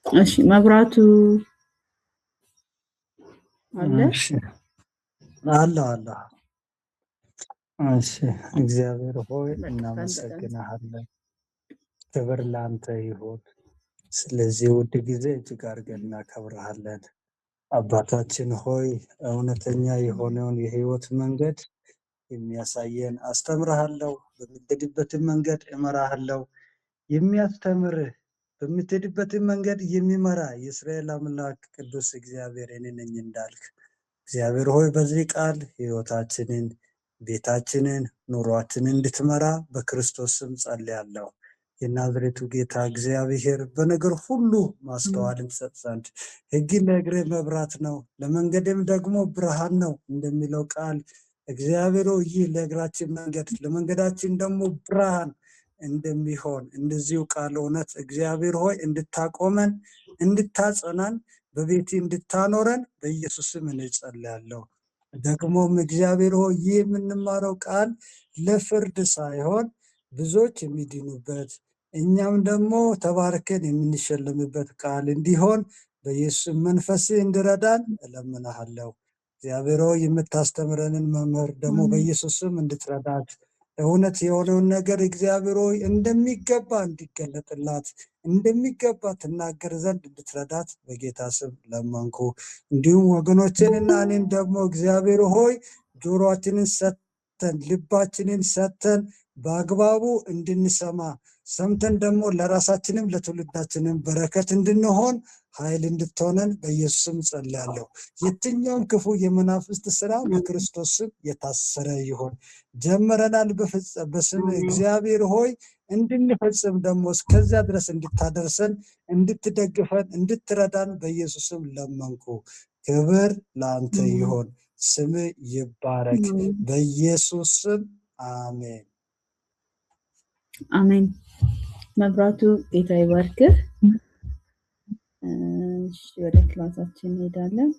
እሺ መብራቱ አለ አለ። እሺ እግዚአብሔር ሆይ እናመሰግናለን። ክብር ላንተ ይሁን። ስለዚህ ውድ ጊዜ እጅግ አድርገን እናከብርሃለን። አባታችን ሆይ እውነተኛ የሆነውን የህይወት መንገድ የሚያሳየን አስተምርሃለሁ፣ በምትሄድበትን መንገድ እመራሃለሁ። የሚያስተምርህ በምትሄድበትን መንገድ የሚመራ የእስራኤል አምላክ ቅዱስ እግዚአብሔር እኔ ነኝ እንዳልክ እግዚአብሔር ሆይ በዚህ ቃል ህይወታችንን፣ ቤታችንን፣ ኑሯችንን እንድትመራ በክርስቶስ ስም ጸልያለሁ። የናዝሬቱ ጌታ እግዚአብሔር በነገር ሁሉ ማስተዋልን ሰጥ ዘንድ ሕግ ለእግሬ መብራት ነው ለመንገዴም ደግሞ ብርሃን ነው እንደሚለው ቃል እግዚአብሔር ይህ ለእግራችን መንገድ ለመንገዳችን ደግሞ ብርሃን እንደሚሆን እንደዚሁ ቃል እውነት እግዚአብሔር ሆይ እንድታቆመን እንድታጸናን በቤት እንድታኖረን በኢየሱስ ስም እንጸልያለሁ። ደግሞም እግዚአብሔር ሆይ ይህ የምንማረው ቃል ለፍርድ ሳይሆን ብዙዎች የሚድኑበት እኛም ደግሞ ተባርከን የምንሸለምበት ቃል እንዲሆን በኢየሱስ መንፈስ እንድረዳን እለምናለሁ። እግዚአብሔር ሆይ የምታስተምረንን መምህር ደግሞ በኢየሱስ ስም እንድትረዳት እውነት የሆነውን ነገር እግዚአብሔር ሆይ እንደሚገባ እንዲገለጥላት እንደሚገባ ትናገር ዘንድ እንድትረዳት በጌታ ስም ለመንኩ። እንዲሁም ወገኖችንና እኔን ደግሞ እግዚአብሔር ሆይ ጆሮአችንን ሰጥተን ልባችንን ሰጥተን በአግባቡ እንድንሰማ ሰምተን ደግሞ ለራሳችንም ለትውልዳችንም በረከት እንድንሆን ኃይል እንድትሆነን በኢየሱስም ጸልያለሁ። የትኛውም ክፉ የመናፍስት ስራ በክርስቶስ ስም የታሰረ ይሁን። ጀምረናል በስም እግዚአብሔር ሆይ እንድንፈጽም ደግሞ እስከዚያ ድረስ እንድታደርሰን እንድትደግፈን እንድትረዳን በኢየሱስም ለመንኩ። ክብር ለአንተ ይሁን። ስም ይባረክ በኢየሱስ ስም አሜን አሜን። መብራቱ ጌታ ይባርክህ። እሺ ወደ ክላሳችን እንሄዳለን።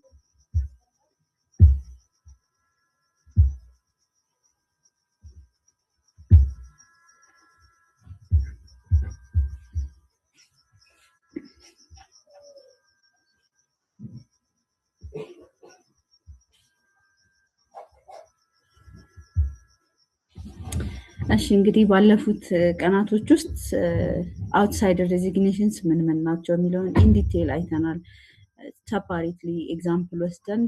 እሺ እንግዲህ ባለፉት ቀናቶች ውስጥ አውትሳይደር ዴዚግኔሽንስ ምን ምን ናቸው የሚለውን ኢን ዲቴል አይተናል። ሰፓሬትሊ ኤግዛምፕል ወስደን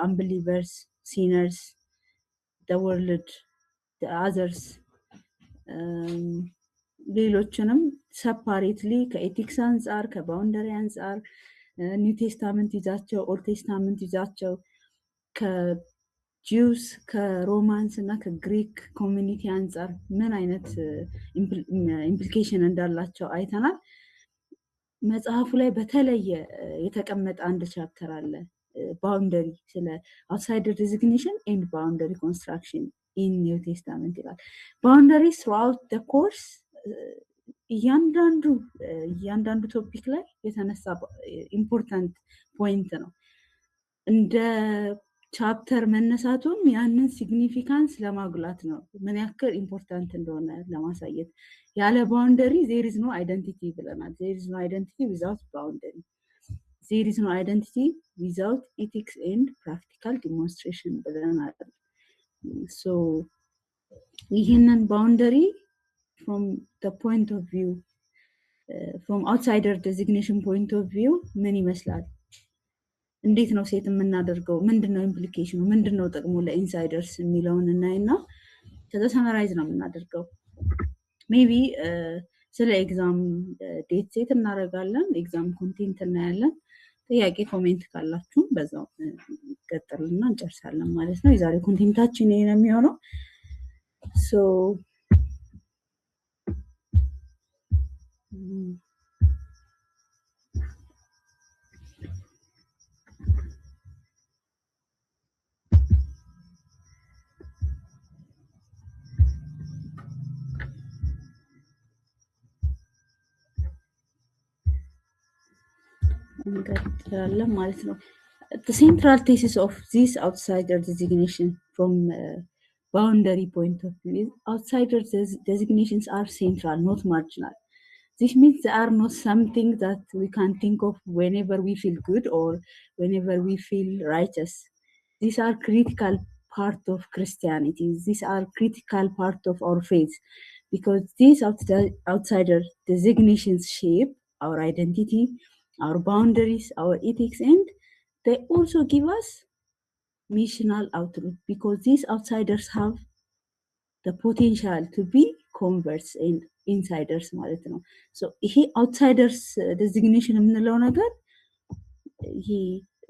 አንቢሊቨርስ፣ ሲነርስ፣ ዘ ወርልድ፣ ዘ አዘርስ ሌሎችንም ሰፓሬትሊ ከኤቲክስ አንጻር ከባውንደሪ አንጻር ኒው ቴስታመንት ይዛቸው ኦልድ ቴስታመንት ይዛቸው ጂውስ ከሮማንስ እና ከግሪክ ኮሚኒቲ አንጻር ምን አይነት ኢምፕሊኬሽን እንዳላቸው አይተናል። መጽሐፉ ላይ በተለየ የተቀመጠ አንድ ቻፕተር አለ። ባውንደሪ ስለ አውትሳይደር ዴዚግኔሽን ኤንድ ባውንደሪ ኮንስትራክሽን ኢን ኒው ቴስታመንት ይላል። ባውንደሪ ስሩአውት ዘ ኮርስ እያንዳንዱ ቶፒክ ላይ የተነሳ ኢምፖርታንት ፖይንት ነው። እንደ ቻፕተር መነሳቱም ያንን ሲግኒፊካንስ ለማጉላት ነው፣ ምን ያክል ኢምፖርታንት እንደሆነ ለማሳየት። ያለ ባውንደሪ ዜር ኢዝ ኖ አይደንቲቲ ብለናል። ዜር ኢዝ ኖ አይደንቲቲ ዊዛውት ባውንደሪ፣ ዜር ኢዝ ኖ አይደንቲቲ ዊዛውት ኢቲክስ ኤንድ ፕራክቲካል ዲሞንስትሬሽን ብለናል። ሶ ይህንን ባውንደሪ ፍሮም ዘ ፖይንት ኦፍ ቪው ፍሮም አውትሳይደር ዴዚግኔሽን ፖይንት ኦፍ ቪው ምን ይመስላል? እንዴት ነው ሴት የምናደርገው? ምንድነው ኢምፕሊኬሽኑ? ምንድነው ጥቅሙ ለኢንሳይደርስ የሚለውን እናይና ከዛ ሰመራይዝ ነው የምናደርገው። ሜቢ ስለ ኤግዛም ዴት ሴት እናደርጋለን፣ ኤግዛም ኮንቴንት እናያለን። ጥያቄ ኮሜንት ካላችሁም በዛው ቀጥልና እንጨርሳለን ማለት ነው። የዛሬ ኮንቴንታችን ይሄ ነው የሚሆነው። ሶ እንቀጥላለን ማለት ነው። The central thesis of this outsider designation from boundary point of view is outsider designations are central, not marginal. This means they are not something that we can think of whenever we feel good or whenever we feel righteous. These are critical part of Christianity. These are critical part of our faith, because these outsider designations shape our identity, our boundaries, our ethics, and they also give us missional outlook, because these outsiders have the potential to be converts and insiders ማለት ነው። so ይሄ outsiders designation የምንለው ነገር ይሄ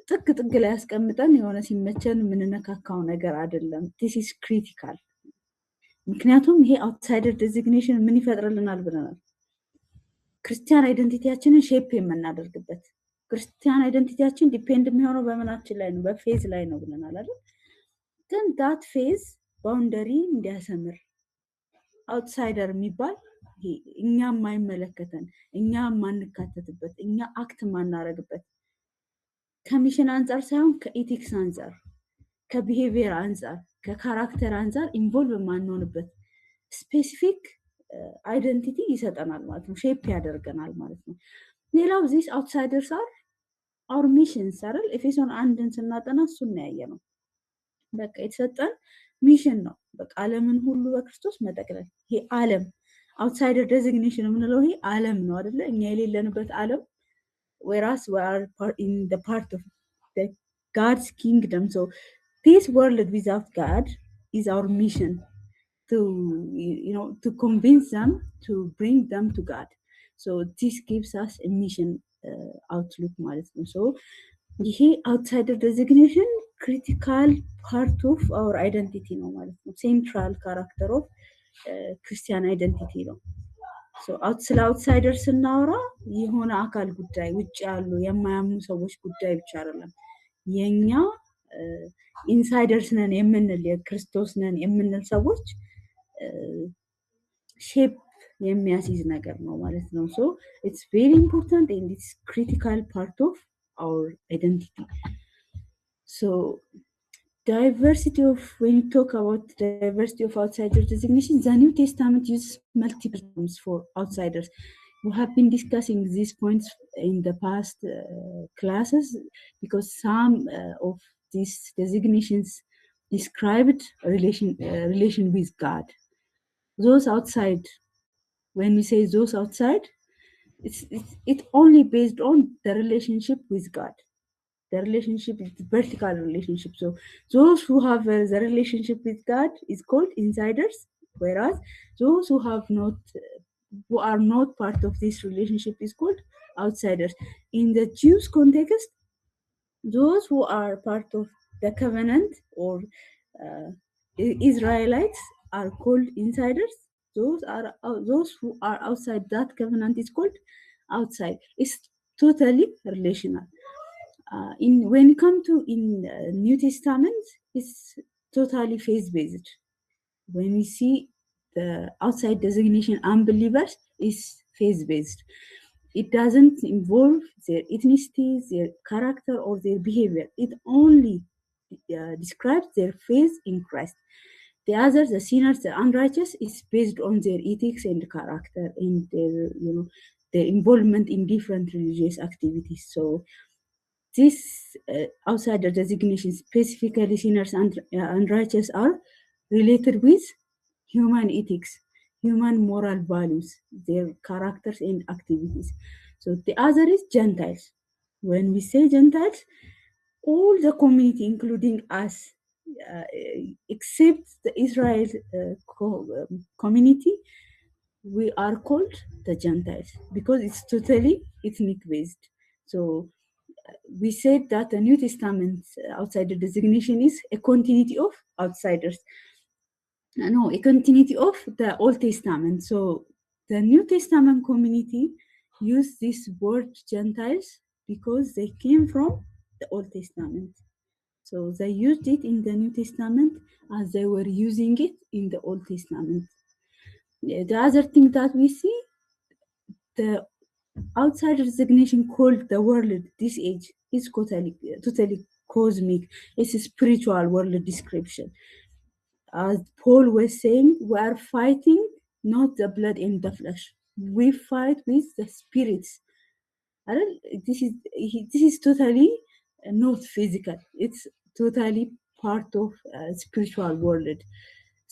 ጥግ ጥግ ላይ ያስቀምጠን የሆነ ሲመቸን የምንነካካው ነገር አይደለም። this is critical። ምክንያቱም ይሄ outsider designation ምን ይፈጥርልናል ብለናል? ክርስቲያን አይደንቲቲያችንን ሼፕ የምናደርግበት። ክርስቲያን አይደንቲቲያችን ዲፔንድ የሚሆነው በምናችን ላይ ነው? በፌዝ ላይ ነው ብለናል አይደል? ግን that phase ባውንደሪ እንዲያሰምር አውትሳይደር የሚባል እኛ የማይመለከተን እኛ የማንካተትበት እኛ አክት የማናረግበት ከሚሽን አንጻር ሳይሆን ከኢቲክስ አንጻር ከቢሄቪየር አንጻር ከካራክተር አንጻር ኢንቮልቭ የማንሆንበት ስፔሲፊክ አይደንቲቲ ይሰጠናል ማለት ነው። ሼፕ ያደርገናል ማለት ነው። ሌላው ዚስ አውትሳይደርስ አር አወር ሚሽንስ አይደል? ኤፌሶን 1ን ስናጠና እሱን ያየነው በቃ የተሰጠን ሚሽን ነው። በቃ ዓለምን ሁሉ በክርስቶስ መጠቅለል። ይሄ ዓለም አውትሳይደር ዴዚግኔሽን የምንለው ይሄ ዓለም ነው አይደለ? እኛ የሌለንበት ዓለም whereas we are in the part of the God's kingdom. So this world without God is our mission to to convince them, to bring them to God. So this gives us a mission outlook ማለት ነው። so ይሄ outsider designation critical part of our identity ነው ማለት ነው። central character of Christian identity ነው። so ስለ outsider ስናወራ የሆነ አካል ጉዳይ ውጭ ያሉ የማያምኑ ሰዎች ጉዳይ ብቻ አይደለም። የኛ ኢንሳይደርስ ነን የምንል የክርስቶስ ነን የምንል ሰዎች ሼፕ የሚያስይዝ ነገር ነው ማለት ነው። so it's very important and it's critical part of our identity. So diversity of, when you talk about diversity of outsider designation, the New Testament uses multiple terms for outsiders. We have been discussing these points in the past classes, because some of these designations described relation with God. Those outside, when we say those outside, it's only based on the relationship with God. The relationship is the vertical relationship. So those who have the relationship with God is called insiders, whereas those who have not, who are not part of this relationship is called outsiders. In the Jews context, those who are part of the covenant or Israelites are called insiders. Those who are outside that covenant is called outside. It's totally relational. When you come to New Testament, it's totally faith-based. When we see the outside designation unbelievers, is faith-based. It doesn't involve their ethnicity, their character, or their behavior. It only describes their faith in Christ. The others, the sinners, the unrighteous, is based on their ethics and character and their, their involvement in different religious activities. So this outsider designation, specifically sinners and unrighteous, are related with human ethics, human moral values, their characters and activities. So the other is Gentiles. When we say Gentiles, all the community, including us, except the Israel community, we are called the Gentiles because it's totally ethnic based. So we said that the New Testament outsider designation is a continuity of outsiders. No, a continuity of the Old Testament. So the New Testament community used this word Gentiles because they came from the Old Testament. So they used it in the New Testament as they were using it in the Old Testament. The other thing that we see, the outsider designation called the world this age is totally cosmic. It's a spiritual world description. As Paul was saying, we are fighting not the blood and the flesh. we fight with the spirits. This is totally not physical. It's totally part of spiritual world.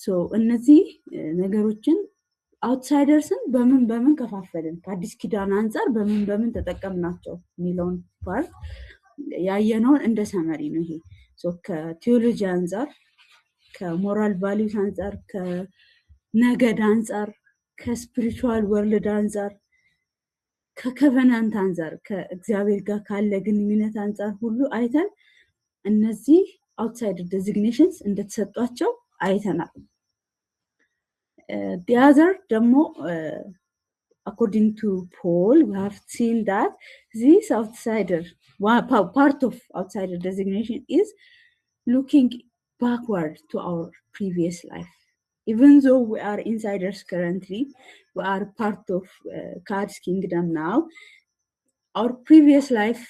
So እነዚህ ነገሮችን አውትሳይደርስን በምን ከፋፈልን ከአዲስ ኪዳን አንፃር በምን ተጠቀምናቸው የሚለውን ፓርት ያየነውን እንደ ሰመሪ ነው ይሄ። ሶ ከቴዎሎጂ አንፃር፣ ከሞራል ቫልዩስ አንፃር፣ ከነገድ አንፃር፣ ከስፒሪቹዋል ወርልድ አንፃር፣ ከኮቨናንት አንፃር፣ ከእግዚአብሔር ጋር ካለ ግንኙነት አንፃር ሁሉ አይተን እነዚህ አውትሳይደር ዴዚግኔሽንስ እንደተሰጧቸው አይተናል። The other ደግሞ according to Paul, we have seen that this outsider, part of outsider designation is looking backward to our previous life. Even though we are insiders currently, we are part of God's kingdom now, our previous life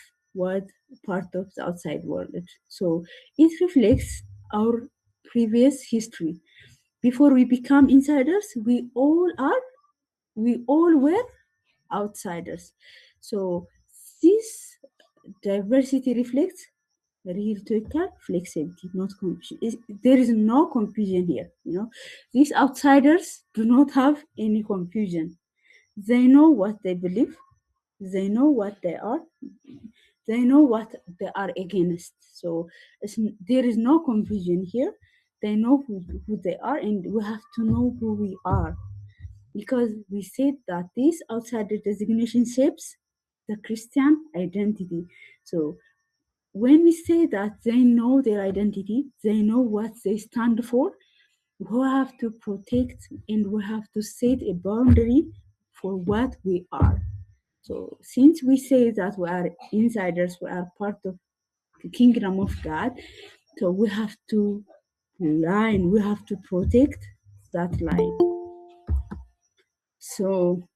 was part of the outside world. So it reflects our previous history. Before we become insiders, we all were outsiders. So this diversity reflects real total flexibility, not confusion. There is no confusion here. These outsiders do not have any confusion. They know what they believe. They know what they are. They know what they are against. So there is no confusion here. They know who they are, and we have to know who we are. Because we said that this outsider designation shapes the Christian identity. So when we say that they know their identity, they know what they stand for, we have to protect and we have to set a boundary for what we are. So since we say that we are insiders, we are part of the kingdom of God, so we have to protect that line. So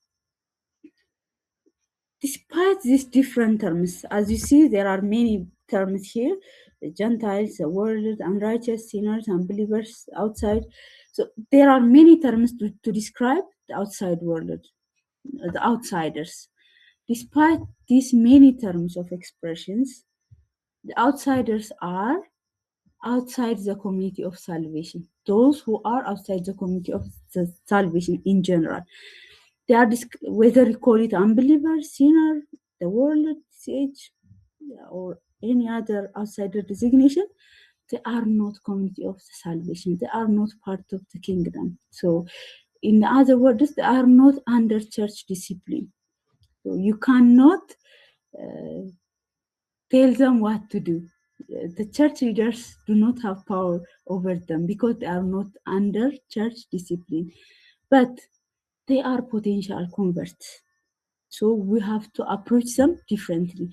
despite these different terms, as you see, there are many terms here: the Gentiles, the world, unrighteous, sinners, unbelievers, outside. So there are many terms to describe the outside world, the outsiders. Despite these many terms of expressions, the outsiders are outside the community of salvation. Those who are outside the community of the salvation in general. They are, whether you call it unbeliever, sinner, the world, age, or any other outsider designation, they are not community of the salvation. They are not part of the kingdom. So, in other words, they are not under church discipline. So you cannot tell them what to do. The church leaders do not have power over them because they are not under church discipline. But they are potential converts. So we have to approach them differently.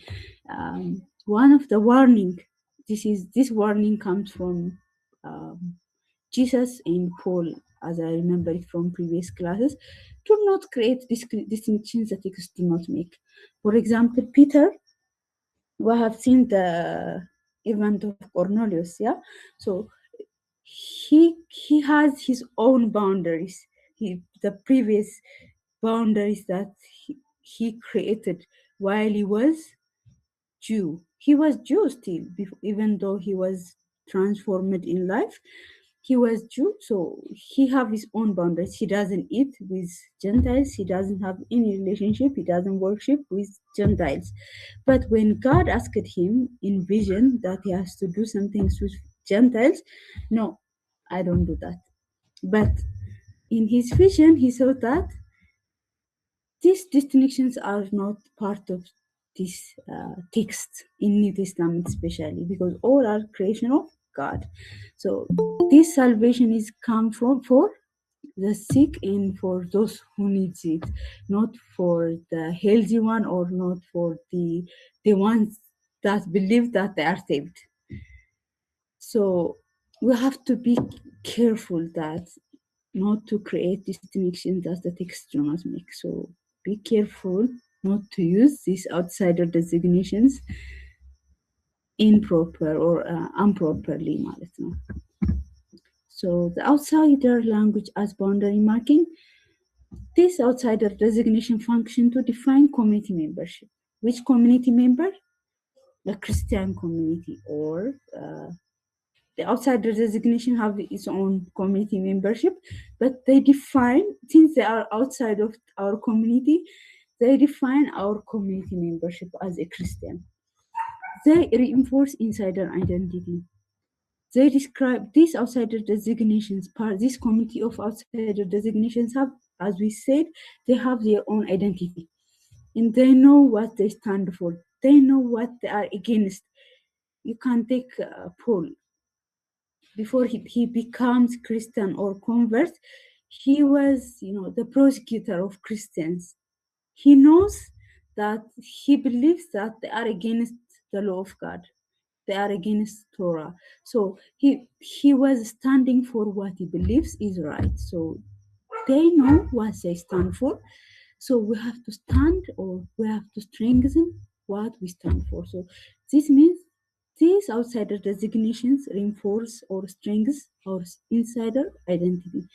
One of the warning, this warning comes from Jesus and Paul, as I remember it from previous classes. Do not create distinctions that texts do not make. For example, Peter, we have seen the event of Cornelius, yeah? So he has his own boundaries. The previous boundaries that he created while he was Jew. He was Jew still, even though he was transformed in life. He was Jew, so he have his own boundaries. He doesn't eat with Gentiles. He doesn't have any relationship. He doesn't worship with Gentiles. But when God asked him in vision that he has to do some things with Gentiles, no, I don't do that. But in his vision, he saw that these distinctions are not part of this text in New Testament, especially because all are creation of God. So this salvation is come for the sick and for those who needs it, not for the healthy one or not for the ones that believe that they are saved. So we have to be careful that not to create distinctions that the text do not make. So be careful not to use these outsider designations improper or improperly. So the outsider language as boundary marking, This outsider designation function to define community membership. Which community member? The Christian community, or the outsider designation have its own community membership, but they define, since they are outside of our community, they define our community membership as a Christian. They reinforce insider identity. They describe these outsider designations, this community of outsider designations have, as we said, they have their own identity. And they know what they stand for. They know what they are against. You can take Paul. Before he becomes Christian or convert, he was, the persecutor of Christians. He knows that he believes that they are against the law of God. They are against Torah. So he was standing for what he believes is right. So they know what they stand for. So we have to stand, or we have to strengthen what we stand for. So this means these outsider designations reinforce or strengthen our insider identity.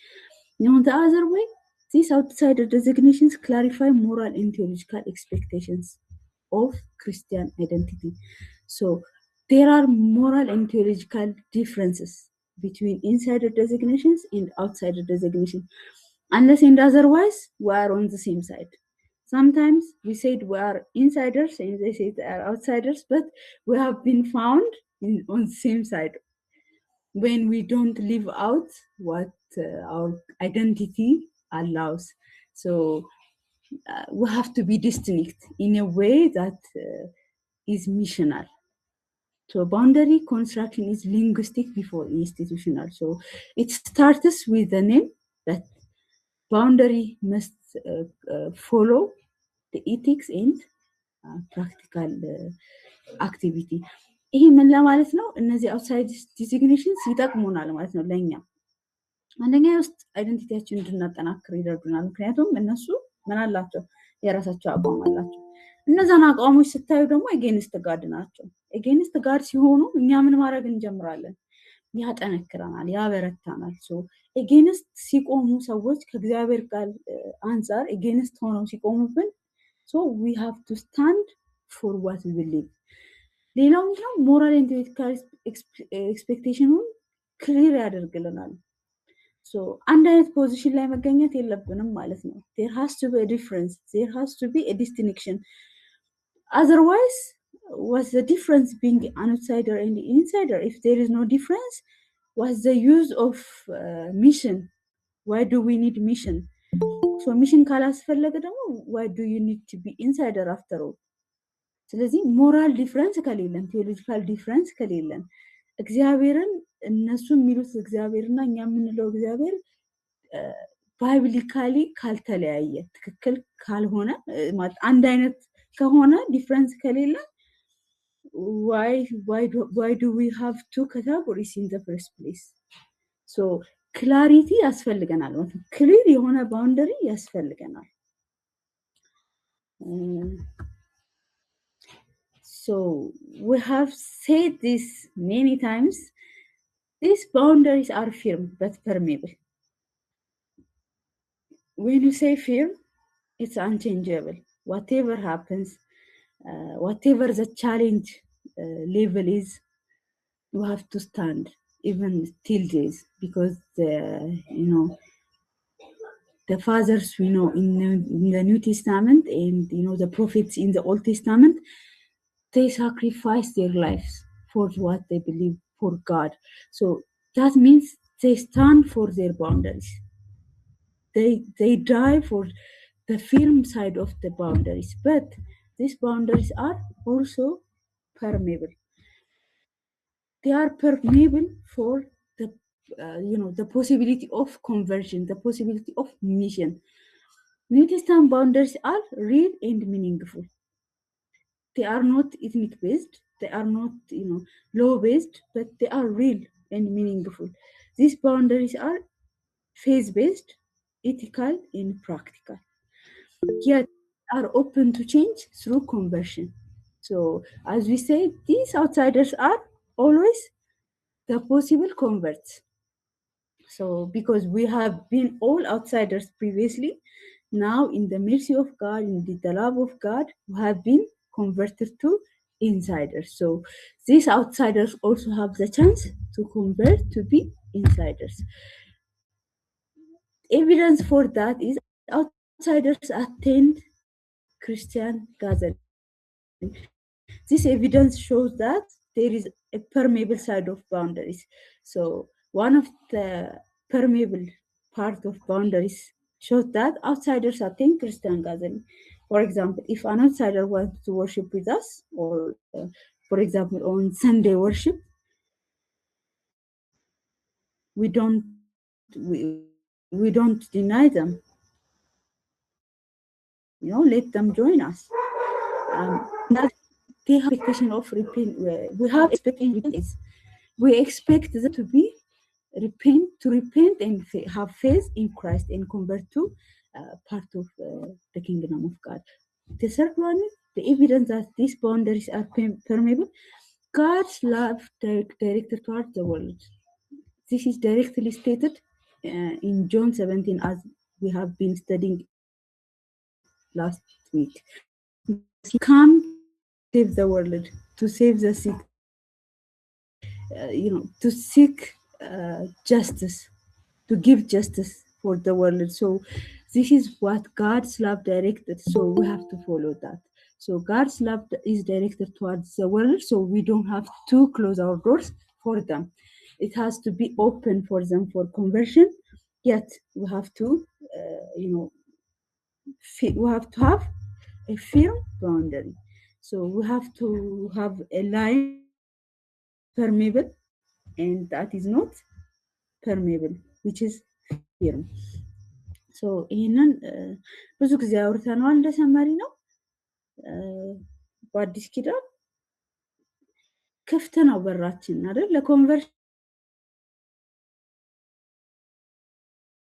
Now, the other way, these outsider designations clarify moral and theological expectations of Christian identity. So there are moral and theological differences between insider designations and outsider designations. Unless and otherwise, we are on the same side. Sometimes we said we are insiders and they say they are outsiders, but we have been found on the same side when we don't live out what our identity allows. So we have to be distinct in a way that is missional. So boundary construction is linguistic before institutional. So it starts with the name that boundary must follow the ethics and practical activity. ይሄ ምን ለማለት ነው? እነዚህ አውትሳይድ ዲዚግኔሽንስ ይጠቅሙናል ማለት ነው ለእኛ። አንደኛ የውስጥ አይደንቲቲያችን እንድናጠናክር ይረዱናል። ምክንያቱም እነሱ ምን አላቸው? የራሳቸው አቋም አላቸው። እነዛን አቋሞች ስታዩ ደግሞ ኤጌንስት ጋድ ናቸው። ኤጌንስት ጋድ ሲሆኑ እኛ ምን ማድረግ እንጀምራለን? ያጠነክረናል፣ ያበረታናል። ሶ ኤጌንስት ሲቆሙ ሰዎች ከእግዚአብሔር ቃል አንጻር ኤጌንስት ሆነው ሲቆሙብን ሶ ዊ ሃቭ ቱ ስታንድ ፎር ዋት ዊ ቢሊቭ። ሌላው ምንድነው? ሞራል ኤንድ ኤቲካል ኤክስፔክቴሽኑን ክሊር ያደርግልናል። ሶ አንድ አይነት ፖዚሽን ላይ መገኘት የለብንም ማለት ነው። there has to be a difference, there has to be a distinction. Otherwise, what's the difference being an outsider and an insider? If there is no difference, what's the use of mission? Why do we need mission? So mission ካላስፈለገ ደግሞ why do you need to be insider after all? ስለዚህ ሞራል ዲፍረንስ ከሌለን፣ ቴዎሎጂካል ዲፍረንስ ከሌለን፣ እግዚአብሔርን እነሱ የሚሉት እግዚአብሔርና እኛ የምንለው እግዚአብሔር ባይብሊካሊ ካልተለያየ፣ ትክክል ካልሆነ፣ አንድ አይነት ከሆነ፣ ዲፍረንስ ከሌለ why do we have two categories in the first place? So ክላሪቲ ያስፈልገናል ማለት ነው። ክሊር የሆነ ባውንደሪ ያስፈልገናል። So we have said this many times. These boundaries are firm but permeable. When you say firm, it's unchangeable. Whatever happens, whatever the challenge level is, you have to stand even till days, because the fathers we know in the New Testament and the prophets in the Old Testament, they sacrifice their lives for what they believe, for God. So that means they stand for their boundaries. They die for the firm side of the boundaries, but these boundaries are also permeable. They are permeable for the the possibility of conversion, the possibility of mission. New Testament boundaries are real and meaningful. They are not ethnic based, they are not law based, but they are real and meaningful. These boundaries are faith based, ethical and practical, yet are open to change through conversion. So as we say, these outsiders are always the possible converts. So because we have been all outsiders previously, now in the mercy of God, in the love of God, we have been converted to insiders. So these outsiders also have the chance to convert to be insiders. Evidence for that is outsiders attend Christian gathering. This evidence shows that there is a permeable side of boundaries. So one of the permeable part of boundaries shows that outsiders attend Christian gathering. For example, if an outsider wants to worship with us, or for example, on Sunday worship, we don't deny them. Let them join us. They have expectation of repent. We have expecting repentance. We expect them to be repent and have faith in Christ and convert to part of the kingdom of God. The third one is the evidence that these boundaries are permeable. God's love directed towards the world. This is directly stated in John 17, as we have been studying last week. He came to save the world, to save the sick, to seek justice, to give justice for the world. So this is what God's love directed. So we have to follow that. So God's love is directed towards the world. So we don't have to close our doors for them. It has to be open for them for conversion. Yet we have to, we have to have a firm boundary. So we have to have a line permeable, and that is not permeable, which is firm. So ይህንን ብዙ ጊዜ አውርተነዋል። እንደ ሰማሪ ነው። በአዲስ ኪዳን ክፍት ነው በራችን አይደል? ለኮንቨርሽን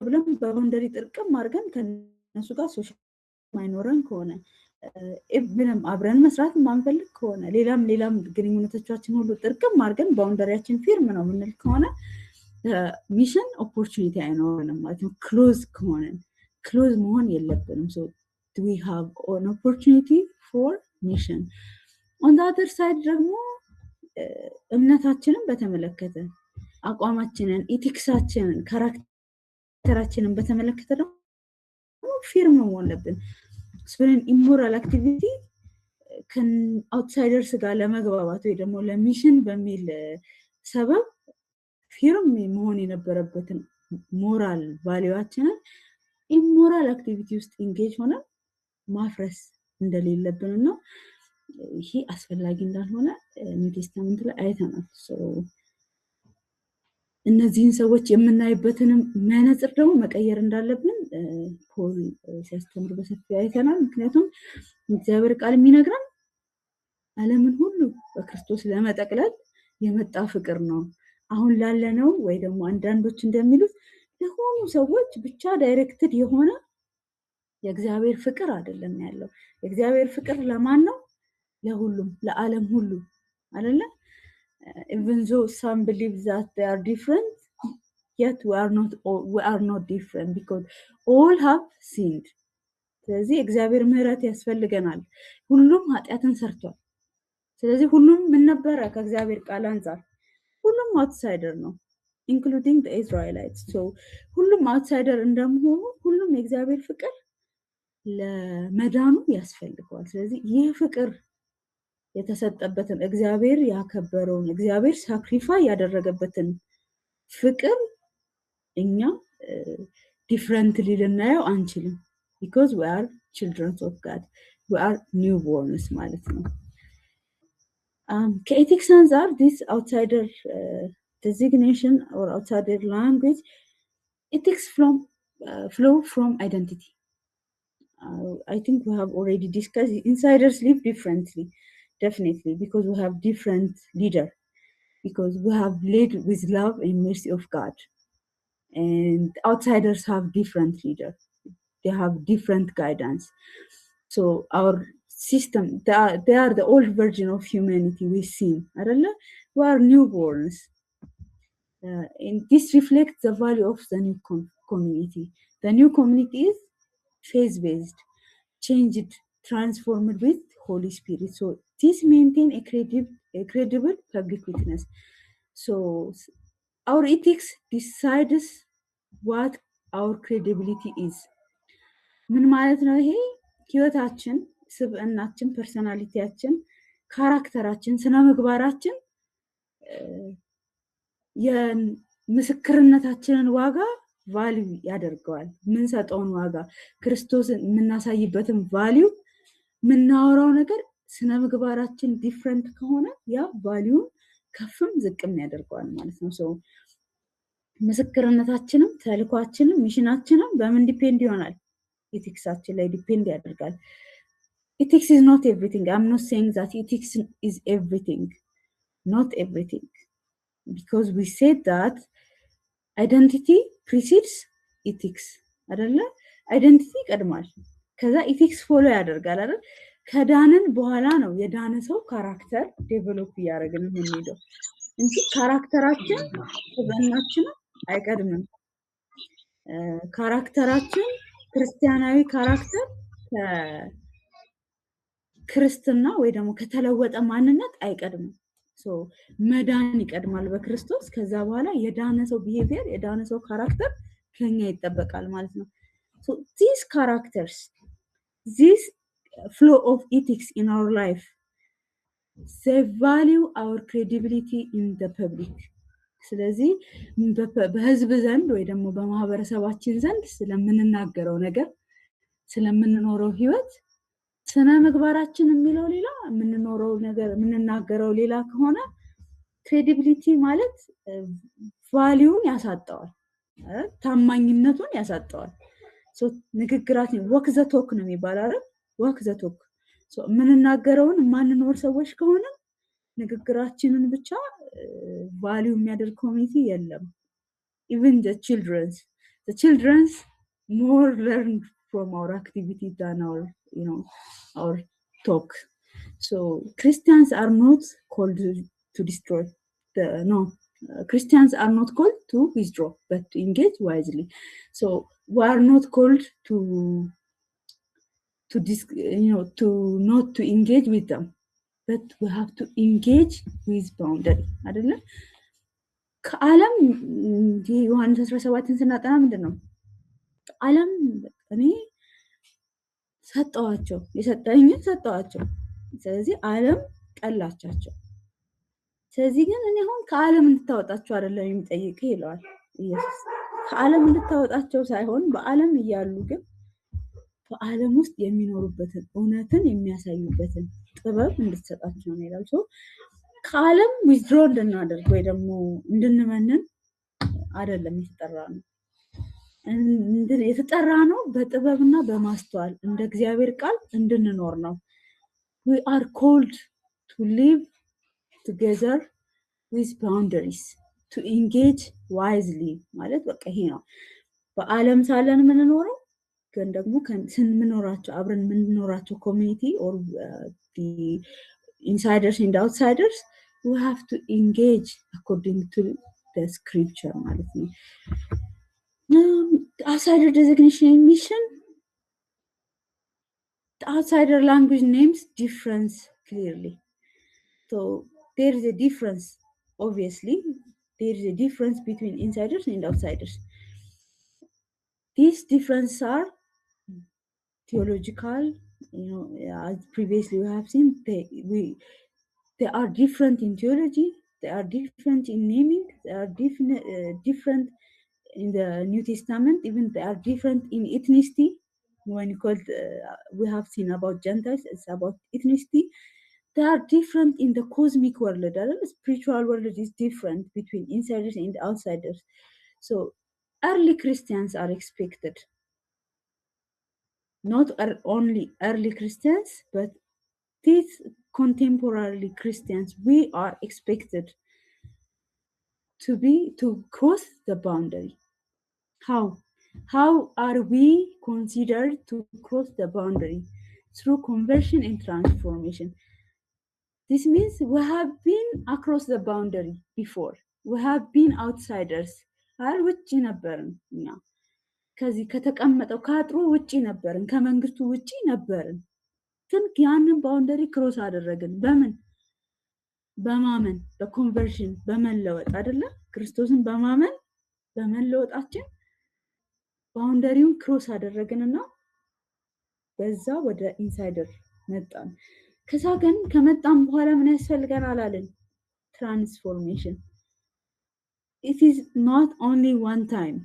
ብለን በባውንደሪ ጥርቅም አድርገን ከነሱ ጋር ሶሻል ማይኖረን ከሆነ ምንም አብረን መስራት ማንፈልግ ከሆነ ሌላም ግንኙነቶቻችን ሁሉ ጥርቅም አድርገን ባውንደሪያችን ፊርም ነው የምንል ከሆነ ሚሽን ኦፖርቹኒቲ አይኖረንም ማለት ነው። ክሎዝ መሆን የለብንም። ሶ we have an opportunity for mission. on the other side ደግሞ እምነታችንን በተመለከተ አቋማችንን፣ ኢቲክሳችንን፣ ካራክተራችንን በተመለከተ ደግሞ ፊርም መሆን አለብን። ስለ ኢሞራል አክቲቪቲ ከአውትሳይደርስ ጋር ለመግባባት ወይ ደግሞ ለሚሽን በሚል ሰበብ ፊርም መሆን የነበረበትን ሞራል ቫልዩአችንን ኢሞራል አክቲቪቲ ውስጥ ኢንጌጅ ሆነ ማፍረስ እንደሌለብን ነው። ይሄ አስፈላጊ እንዳልሆነ ኒው ቴስታመንት ላይ አይተናል። እነዚህን ሰዎች የምናይበትንም መነጽር ደግሞ መቀየር እንዳለብን ፖል ሲያስተምር በሰፊው አይተናል። ምክንያቱም እግዚአብሔር ቃል የሚነግረን ዓለምን ሁሉ በክርስቶስ ለመጠቅለል የመጣ ፍቅር ነው። አሁን ላለነው ወይ ደግሞ አንዳንዶች እንደሚሉት ለሆኑ ሰዎች ብቻ ዳይሬክትድ የሆነ የእግዚአብሔር ፍቅር አይደለም ያለው። የእግዚአብሔር ፍቅር ለማን ነው? ለሁሉም፣ ለዓለም ሁሉ አይደለ? even though some believe that they are different, yet we are not different because all have sinned. ስለዚህ እግዚአብሔር ምህረት ያስፈልገናል። ሁሉም ኃጢአትን ሰርቷል። ስለዚህ ሁሉም ምን ነበረ? ከእግዚአብሔር ቃል አንፃር ሁሉም አውትሳይደር ነው including the Israelites. so ሁሉም አውትሳይደር እንደመሆኑ ሁሉም የእግዚአብሔር ፍቅር ለመዳኑ ያስፈልገዋል። ስለዚህ ይህ ፍቅር የተሰጠበትን እግዚአብሔር ያከበረውን እግዚአብሔር ሳክሪፋይ ያደረገበትን ፍቅር እኛ ዲፍረንትሊ ልናየው አንችልም። because we are children of God, we are newborns ማለት ነው። ከኤቲክስ አንፃር this outsider designation or outsider language, ethics flow from identity. I think we have already discussed insiders live differently, definitely, because we have different leader, because we have led with love and mercy of God, and outsiders have different leader, they have different guidance. So our system, they are the old version of humanity we see አይደለ? we are newborns. And this reflects the value of the new community. The new community is faith-based, changed, transformed with Holy Spirit. So this maintain a credible public witness. So our ethics decides what our credibility is. ምን ማለት ነው ይሄ? ህይወታችን፣ ስብዕናችን፣ ፐርሰናሊቲያችን፣ ካራክተራችን፣ ስነ ምግባራችን የምስክርነታችንን ዋጋ ቫልዩ ያደርገዋል። የምንሰጠውን ዋጋ፣ ክርስቶስን የምናሳይበትን ቫልዩ፣ የምናወራው ነገር ስነ ምግባራችን ዲፍረንት ከሆነ ያ ቫልዩን ከፍም ዝቅም ያደርገዋል ማለት ነው። ሶ ምስክርነታችንም ተልኳችንም ሚሽናችንም በምን ዲፔንድ ይሆናል? ኢቲክሳችን ላይ ዲፔንድ ያደርጋል። Ethics is not everything. I'm not saying that ethics is everything. Not everything. Because we said that identity precedes ethics. አይደለ? አይደንቲቲ ይቀድማል። ከዛ ኢቲክስ ፎሎ ያደርጋል አይደል? ከዳንን በኋላ ነው የዳነ ሰው ካራክተር ዴቨሎፕ እያደረግን የምንሄደው እንጂ ካራክተራችን ስብዕናችን አይቀድምም። ካራክተራችን ክርስቲያናዊ ካራክተር ክርስትና ወይ ደግሞ ከተለወጠ ማንነት አይቀድምም። ሶ መዳን ይቀድማል በክርስቶስ። ከዛ በኋላ የዳነ ሰው ቢሄቪየር፣ የዳነ ሰው ካራክተር ከኛ ይጠበቃል ማለት ነው። ሶ these characters, this flow of ethics in our life, they value our credibility in the public. ስለዚህ በህዝብ ዘንድ ወይ ደግሞ በማህበረሰባችን ዘንድ ስለምንናገረው ነገር፣ ስለምንኖረው ህይወት ስነ ምግባራችን የሚለው ሌላ፣ የምንኖረው ነገር የምንናገረው ሌላ ከሆነ ክሬዲቢሊቲ ማለት ቫልዩን ያሳጣዋል፣ ታማኝነቱን ያሳጣዋል። ሶ ንግግራችን ወክ ዘ ቶክ ነው የሚባለው አይደል? ወክ ዘ ቶክ። ሶ የምንናገረውን የማንኖር ሰዎች ከሆነ ንግግራችንን ብቻ ቫልዩ የሚያደርግ ኮሚኒቲ የለም። even the children's more learn from our activity than our our talk. So Christians are not called to destroy Christians are not called to withdraw, but to engage wisely. So we are not called to not to engage with them, but we have to engage with boundary. አይደለ? ከዓለም ዮሐንስ 17ን ስናጠና ምንድነው? ዓለም እኔ ሰጠዋቸው፣ የሰጠኝን ሰጠዋቸው። ስለዚህ ዓለም ጠላቻቸው። ስለዚህ ግን እኔ አሁን ከዓለም እንድታወጣቸው አይደለም የሚጠይቅህ ይለዋል ኢየሱስ። ከዓለም እንድታወጣቸው ሳይሆን በዓለም እያሉ ግን በዓለም ውስጥ የሚኖሩበትን እውነትን የሚያሳዩበትን ጥበብ እንድትሰጣቸው ነው ይላል። ከዓለም ዊዝድሮ እንድናደርግ ወይ ደግሞ እንድንመንን አይደለም የተጠራ ነው በጥበብና በማስተዋል እንደ እግዚአብሔር ቃል እንድንኖር ነው። we are called to live together with boundaries, to engage wisely ማለት በቃ ይሄ ነው። በዓለም ሳለን የምንኖረው ግን ደግሞ ስንኖራቸው አብረን የምንኖራቸው ኮሚኒቲ or the insiders and outsiders, we have to engage according to the scripture ማለት ነው። outsider designation and mission, the outsider language names difference clearly. So there is a difference, obviously there is a difference between insiders and outsiders. These differences are theological, as previously we have seen, they are different in theology, they are different in naming, they are different in the New Testament, even they are different in ethnicity. When we have seen about Gentiles, it's about ethnicity. They are different in the cosmic world. The spiritual world is different between insiders and outsiders. So early Christians are expected, not only early Christians, but these contemporary Christians, we are expected to cross the boundary. How are we considered to cross the boundary? Through conversion and transformation. This means we have been across the boundary before. we have been outsiders አይደል? ውጪ ነበርን እኛ ከዚህ ከተቀመጠው ከአጥሩ ውጪ ነበርን፣ ከመንግስቱ ውጪ ነበርን። ግን ያንን ባውንደሪ ክሮስ አደረግን። በምን? በማመን በኮንቨርሽን በመለወጥ አይደለ? ክርስቶስን በማመን በመለወጣችን ባውንደሪውን ክሮስ አደረግንና በዛ ወደ ኢንሳይደር መጣን። ከዛ ግን ከመጣን በኋላ ምን ያስፈልገናል አለን? ትራንስፎርሜሽን። it is not only one time,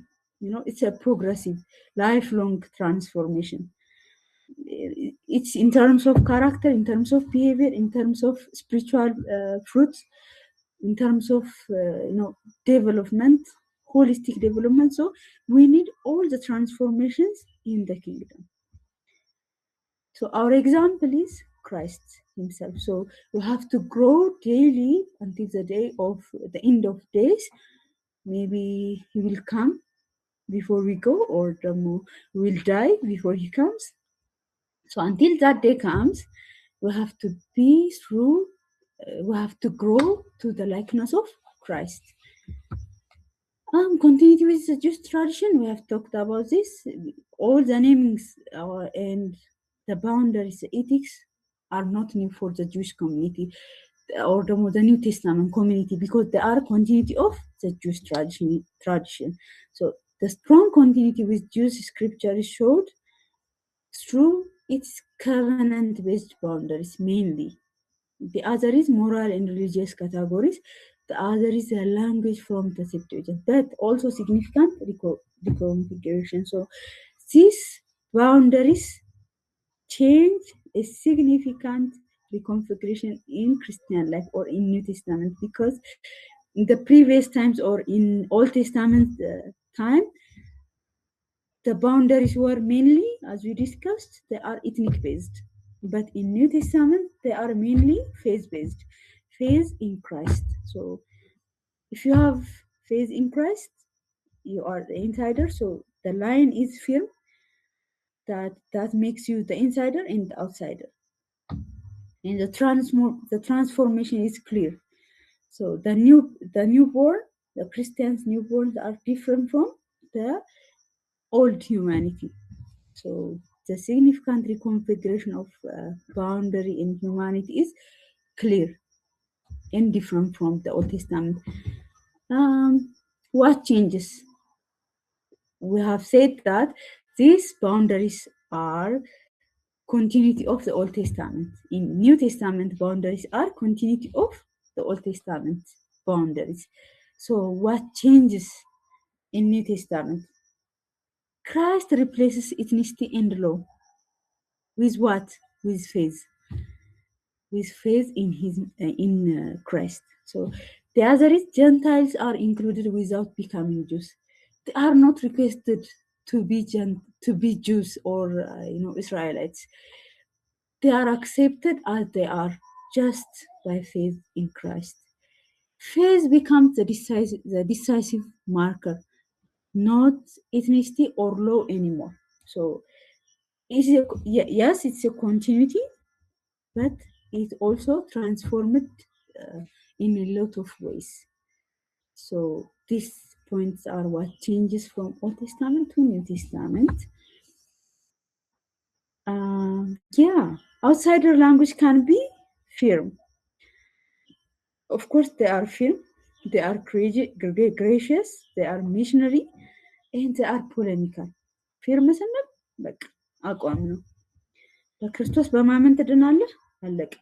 it's a progressive lifelong transformation. It's in terms of character, in terms of behavior, in terms of spiritual fruits, in terms of development, holistic development. So we need all the transformations in the kingdom. So our example is Christ himself. So we have to grow daily until the day of the end of days. Maybe he will come before we go, or we will die before he comes. So until that day comes, we have to we have to grow to the likeness of Christ. Continuity with the Jewish tradition, we have talked about this. All the namings and the boundaries, the ethics are not new for the Jewish community or the New Testament community, because they are continuity of the Jewish tradition. So the strong continuity with Jewish scripture is showed through its covenant-based boundaries mainly. The other is moral and religious categories. The other is the language from the Septuagint, but also significant reconfiguration. So these boundaries change a significant reconfiguration in Christian life or in New Testament, because in the previous times or in Old Testament time, the boundaries were mainly, as we discussed, they are ethnic based. But in New Testament, they are mainly faith-based, faith in Christ. So if you have faith in Christ, you are the insider. So the line is firm, that makes you the insider and the outsider. And the transformation is clear. So the newborn, the Christians newborns are different from the old humanity. So the significant reconfiguration of boundary in humanity is clear and different from the Old Testament. What changes? We have said that these boundaries are continuity of the Old Testament. In New Testament, boundaries are continuity of the Old Testament boundaries. So what changes in New Testament? Christ replaces ethnicity and law. With what? With faith. With faith in Christ. So the other is Gentiles are included without becoming Jews. They are not requested to be Jews or Israelites. They are accepted as they are, just by faith in Christ. Faith becomes the decisive marker, not ethnicity or law anymore. So yes, it's a continuity, but it also transformed in a lot of ways. So these points are what changes from Old Testament to New Testament. Outsider language can be firm. Of course, they are firm, they are gracious, they are missionary, and they are polemical. ፊርም ስንል በቃ አቋም ነው። በክርስቶስ በማመን ትድናለህ፣ አለቀ።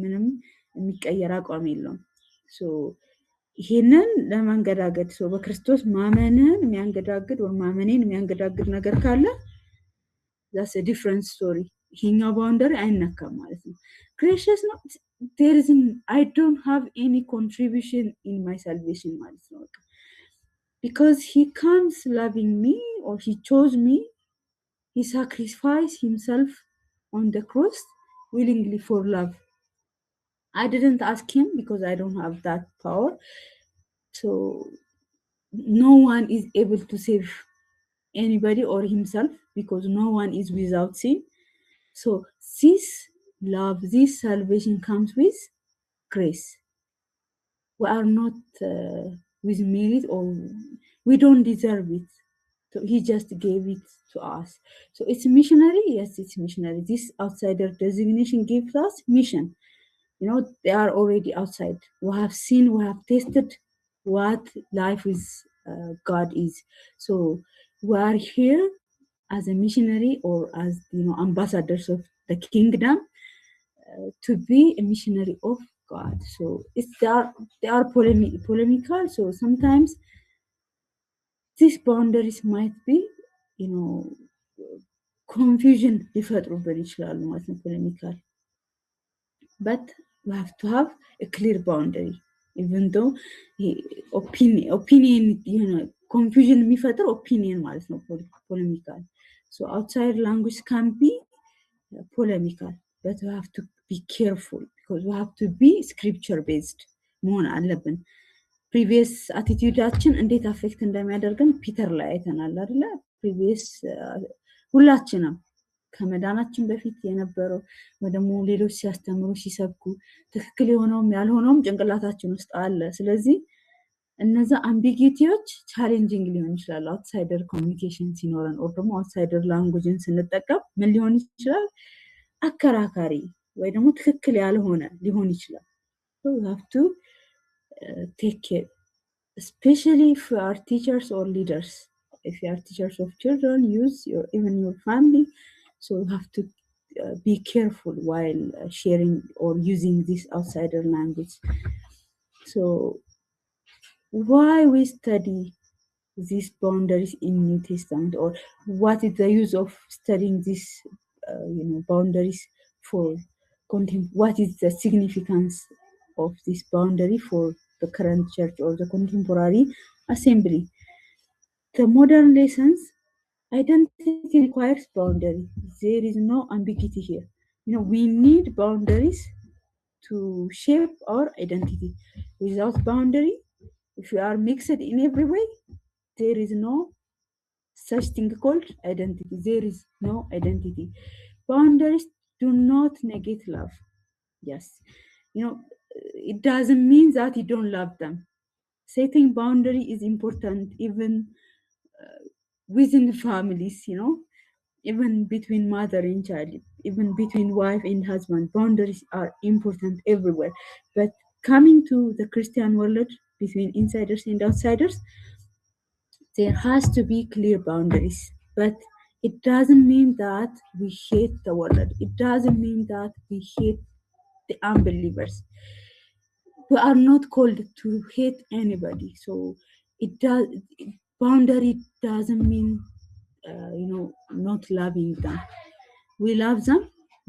ምንም የሚቀየር አቋም የለውም። ይሄንን ለማንገዳገድ በክርስቶስ ማመንን የሚያንገዳግድ ወይ ማመኔን የሚያንገዳግድ ነገር ካለ that's a different story. ይሄኛው ባውንደሪ አይነካም ማለት ነው። gracious ነው። I don't have any contribution in my salvation ማለት ነው። Because he comes loving me, or he chose me, he sacrificed himself on the cross willingly for love. I didn't ask him because I don't have that power. So no one is able to save anybody or himself, because no one is without sin. So this love, this salvation comes with grace. we are not with merit, or we don't deserve it. So he just gave it to us. So it's missionary. Yes, it's missionary. This outsider designation gives us mission. You know, they are already outside. We have seen, we have tasted what life with God is. So we are here as a missionary, or as, you know, ambassadors of the kingdom, to be a missionary of God. So they are polemical. So sometimes these boundaries might be, you know, confusion ሊፈጥሩብን ይችላሉ ማለት ነው polemical. But we have to have a clear boundary, even though opinion, you know, confusion የሚፈጥር opinion ማለት ነው polemical. So outside language can be polemical, but we have to be careful, because we have to be scripture based መሆን አለብን። ፕሪቪየስ አቲቲዩዳችን እንዴት አፌክት እንደሚያደርገን ፒተር ላይ አይተናል አይደለ? ፕሪቪየስ ሁላችንም ከመዳናችን በፊት የነበረው ወደሞ ሌሎች ሲያስተምሩ ሲሰብኩ ትክክል የሆነውም ያልሆነውም ጭንቅላታችን ውስጥ አለ። ስለዚህ እነዛ አምቢጊቲዎች ቻሌንጂንግ ሊሆን ይችላል አውትሳይደር ኮሚኒኬሽን ሲኖረን፣ ኦር ደግሞ አውትሳይደር ላንጉጅን ስንጠቀም ምን ሊሆን ይችላል? አከራካሪ ወይ ደግሞ ትክክል ያልሆነ ሊሆን ይችላል። So we have to take care, especially if you are teachers or leaders. If you are teachers of children, youth, or even your family, so you have to be careful while sharing or using this outsider language. So why we study these boundaries in New Testament, or what is the use of studying these boundaries for content? What is the significance of this boundary for the current church or the contemporary assembly? The modern lessons, identity requires boundary. There is no ambiguity here. You know, we need boundaries to shape our identity. Without boundary, if we are mixed in every way, there is no such thing called identity. There is no identity. Boundaries do not negate love. Yes, you know, it doesn't mean that you don't love them. Setting boundary is important, even within the families, you know, even between mother and child, even between wife and husband. Boundaries are important everywhere. But coming to the Christian world, between insiders and outsiders, there has to be clear boundaries. But it doesn't mean that we hate the world. It doesn't mean that we hate the unbelievers. We are not called to hate anybody. So boundary doesn't mean not loving them. We love them,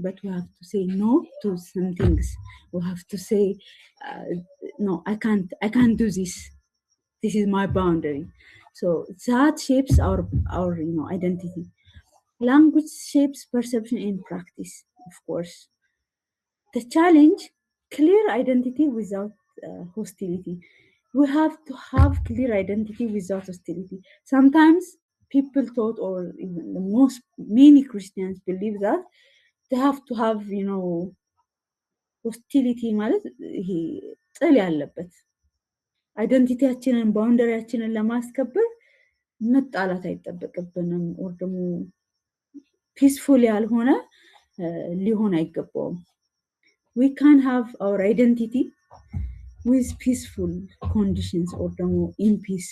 but we have to say no to some things. We have to say no, I can't do this. This is my boundary. So that shapes our identity. Language shapes perception and practice, of course. The challenge, clear identity without hostility. We have to have clear identity without hostility. Sometimes people thought, or even many Christians believe that they have to have, hostility ማለት ይሄ ጥል ያለበት አይደንቲቲያችንን ባውንደሪያችንን ለማስከበር መጣላት አይጠበቅብንም፣ or ደግሞ ፒስፉል ያልሆነ ሊሆን አይገባውም። We can have our identity with peaceful conditions, or in peace.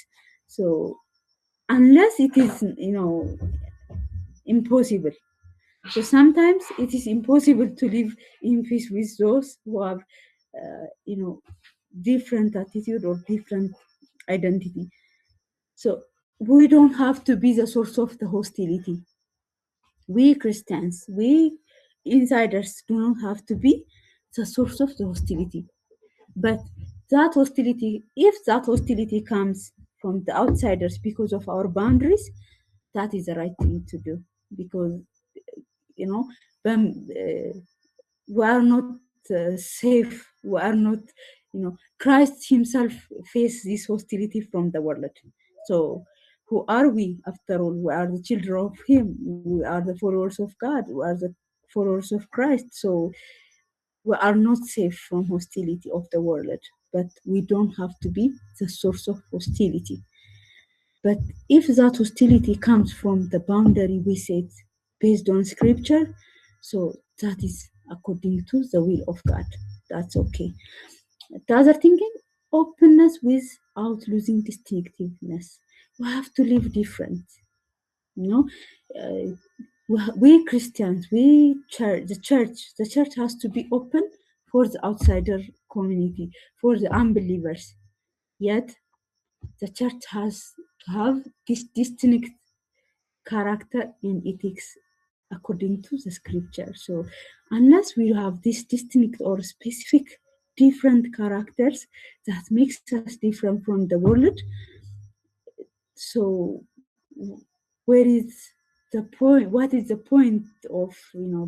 So unless it is impossible. So sometimes it is impossible to live in peace with those who have different attitude or different identity. So we don't have to be the source of the hostility. We Christians, we insiders do not have to be the source of the hostility. But that hostility, if that hostility comes from the outsiders because of our boundaries, that is the right thing to do. Because, we are not safe. We are not, Christ himself faced this hostility from the world. So who are we after all? We are the children of him. We are the followers of God. We are the followers of Christ. So we are not safe from hostility of the world. but we don't have to be the source of hostility. But if that hostility comes from the boundary we set based on scripture, so that is according to the will of God. That's okay. The other thing is openness without losing distinctiveness. We have to live different. We Christians, the church has to be open for the outsider community, for the unbelievers. Yet, the church has to have this distinct character and ethics according to the scripture. So, unless we have this distinct or specific different characters that makes us different from the world, so where is the point? What is the point of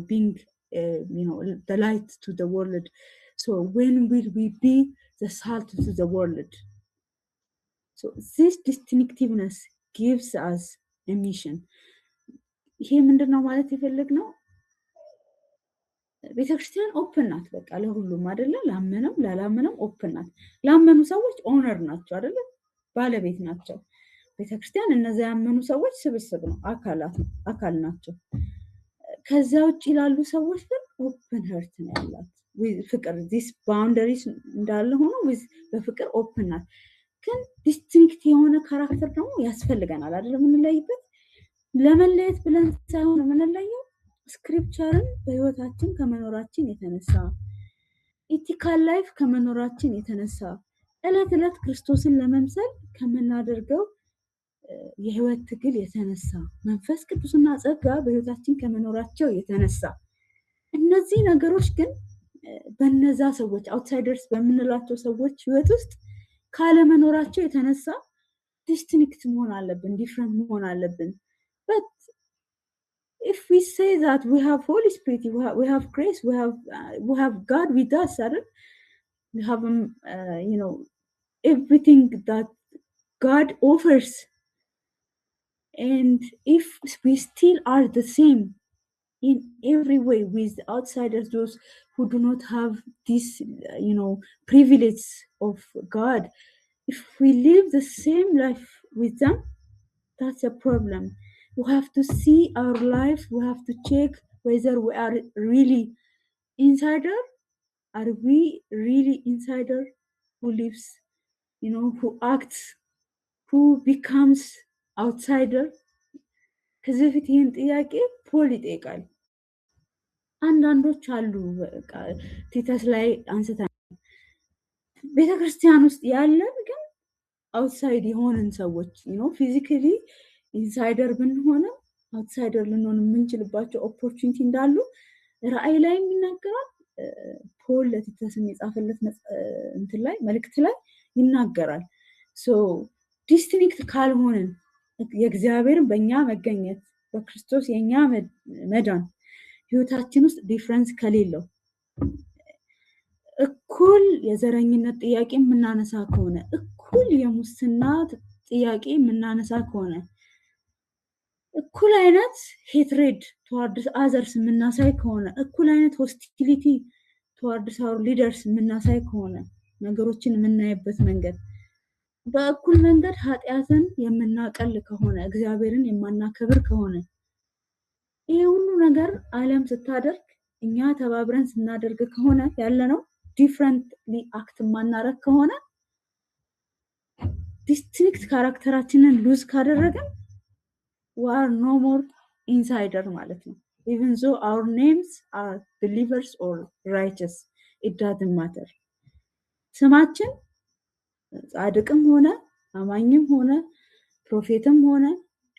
being the light to the world? So when will we be the salt to the world? So this distinctiveness gives us a mission. ይሄ ምንድነው ማለት የፈለግነው? ቤተክርስቲያን ኦፕን ናት፣ በቃ ለሁሉም አይደለ? ላመነም ላላመነም ኦፕን ናት። ላመኑ ሰዎች ኦነር ናቸው አይደለ? ባለቤት ናቸው። ቤተክርስቲያን እነዚያ ያመኑ ሰዎች ስብስብ ነው፣ አካል ናቸው። ከዛ ውጭ ላሉ ሰዎች ግን ኦፕን ሀርት ነው ያላት፣ ፍቅር ዲስ ባውንደሪስ እንዳለ ሆኖ በፍቅር ኦፕን ናት። ግን ዲስቲንክት የሆነ ካራክተር ደግሞ ያስፈልገናል አይደለ? የምንለይበት ለመለየት ብለን ሳይሆን የምንለየው ስክሪፕቸርን በህይወታችን ከመኖራችን የተነሳ ኢቲካል ላይፍ ከመኖራችን የተነሳ ዕለት ዕለት ክርስቶስን ለመምሰል ከምናደርገው የህይወት ትግል የተነሳ መንፈስ ቅዱስና ጸጋ በህይወታችን ከመኖራቸው የተነሳ እነዚህ ነገሮች ግን በእነዛ ሰዎች አውትሳይደርስ በምንላቸው ሰዎች ህይወት ውስጥ ካለመኖራቸው የተነሳ ዲስቲንክት መሆን አለብን፣ ዲፍረንት መሆን አለብን። But if we say that we have Holy Spirit, we have grace, we have God with us, we have everything that God offers, and if we still are the same in every way with outsiders, those who do not have this privilege of God, if we live the same life with them, that's a problem. We have to see our life, we have to check whether we are really insider. Are we really insider who lives, who acts, who becomes outsider? ከዚህ በፊት ይህን ጥያቄ ፖል ይጠይቃል። አንዳንዶች አሉ ቲተስ ላይ አንስተን ቤተክርስቲያን ውስጥ ያለን ግን አውትሳይድ የሆንን ሰዎች ፊዚካሊ ኢንሳይደር ብንሆንም አውትሳይደር ልንሆን የምንችልባቸው ኦፖርቹኒቲ እንዳሉ ራእይ ላይ ይናገራል። ፖል ለቲተስ የጻፈለት እንትን ላይ መልእክት ላይ ይናገራል። ሶ ዲስቲንክት ካልሆንን የእግዚአብሔርን በእኛ መገኘት በክርስቶስ የኛ መዳን ህይወታችን ውስጥ ዲፍረንስ ከሌለው እኩል የዘረኝነት ጥያቄ የምናነሳ ከሆነ እኩል የሙስና ጥያቄ የምናነሳ ከሆነ እኩል አይነት ሄትሬድ towards others የምናሳይ ከሆነ እኩል አይነት ሆስቲሊቲ towards our leaders የምናሳይ ከሆነ ነገሮችን የምናይበት መንገድ በእኩል መንገድ ኃጢአትን የምናቀል ከሆነ እግዚአብሔርን የማናከብር ከሆነ ይሄ ሁሉ ነገር ዓለም ስታደርግ እኛ ተባብረን ስናደርግ ከሆነ ያለነው ዲፍረንትሊ አክት ማናረግ ከሆነ ዲስቲንክት ካራክተራችንን ሉዝ ካደረገን we are no more insider ማለት ነው። even though our names are believers or righteous, it doesn't matter. ስማችን ጻድቅም ሆነ አማኝም ሆነ ፕሮፌትም ሆነ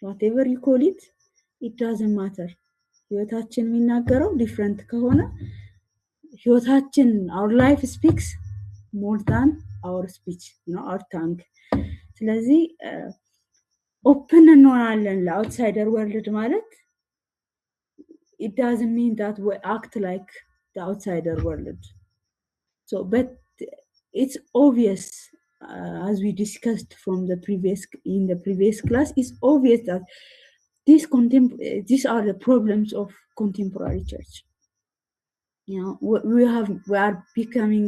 whatever you call it, it doesn't matter. ህይወታችን የሚናገረው ዲፍረንት ከሆነ ህይወታችን our life speaks more than our speech, our tongue. ስለዚህ ኦፕን እንሆናለን ለአውትሳይደር ወርልድ ማለት it doesn't mean that we act like the outsider world. So but it's obvious as we discussed in the previous class, it's obvious that these are the problems of contemporary church. We are becoming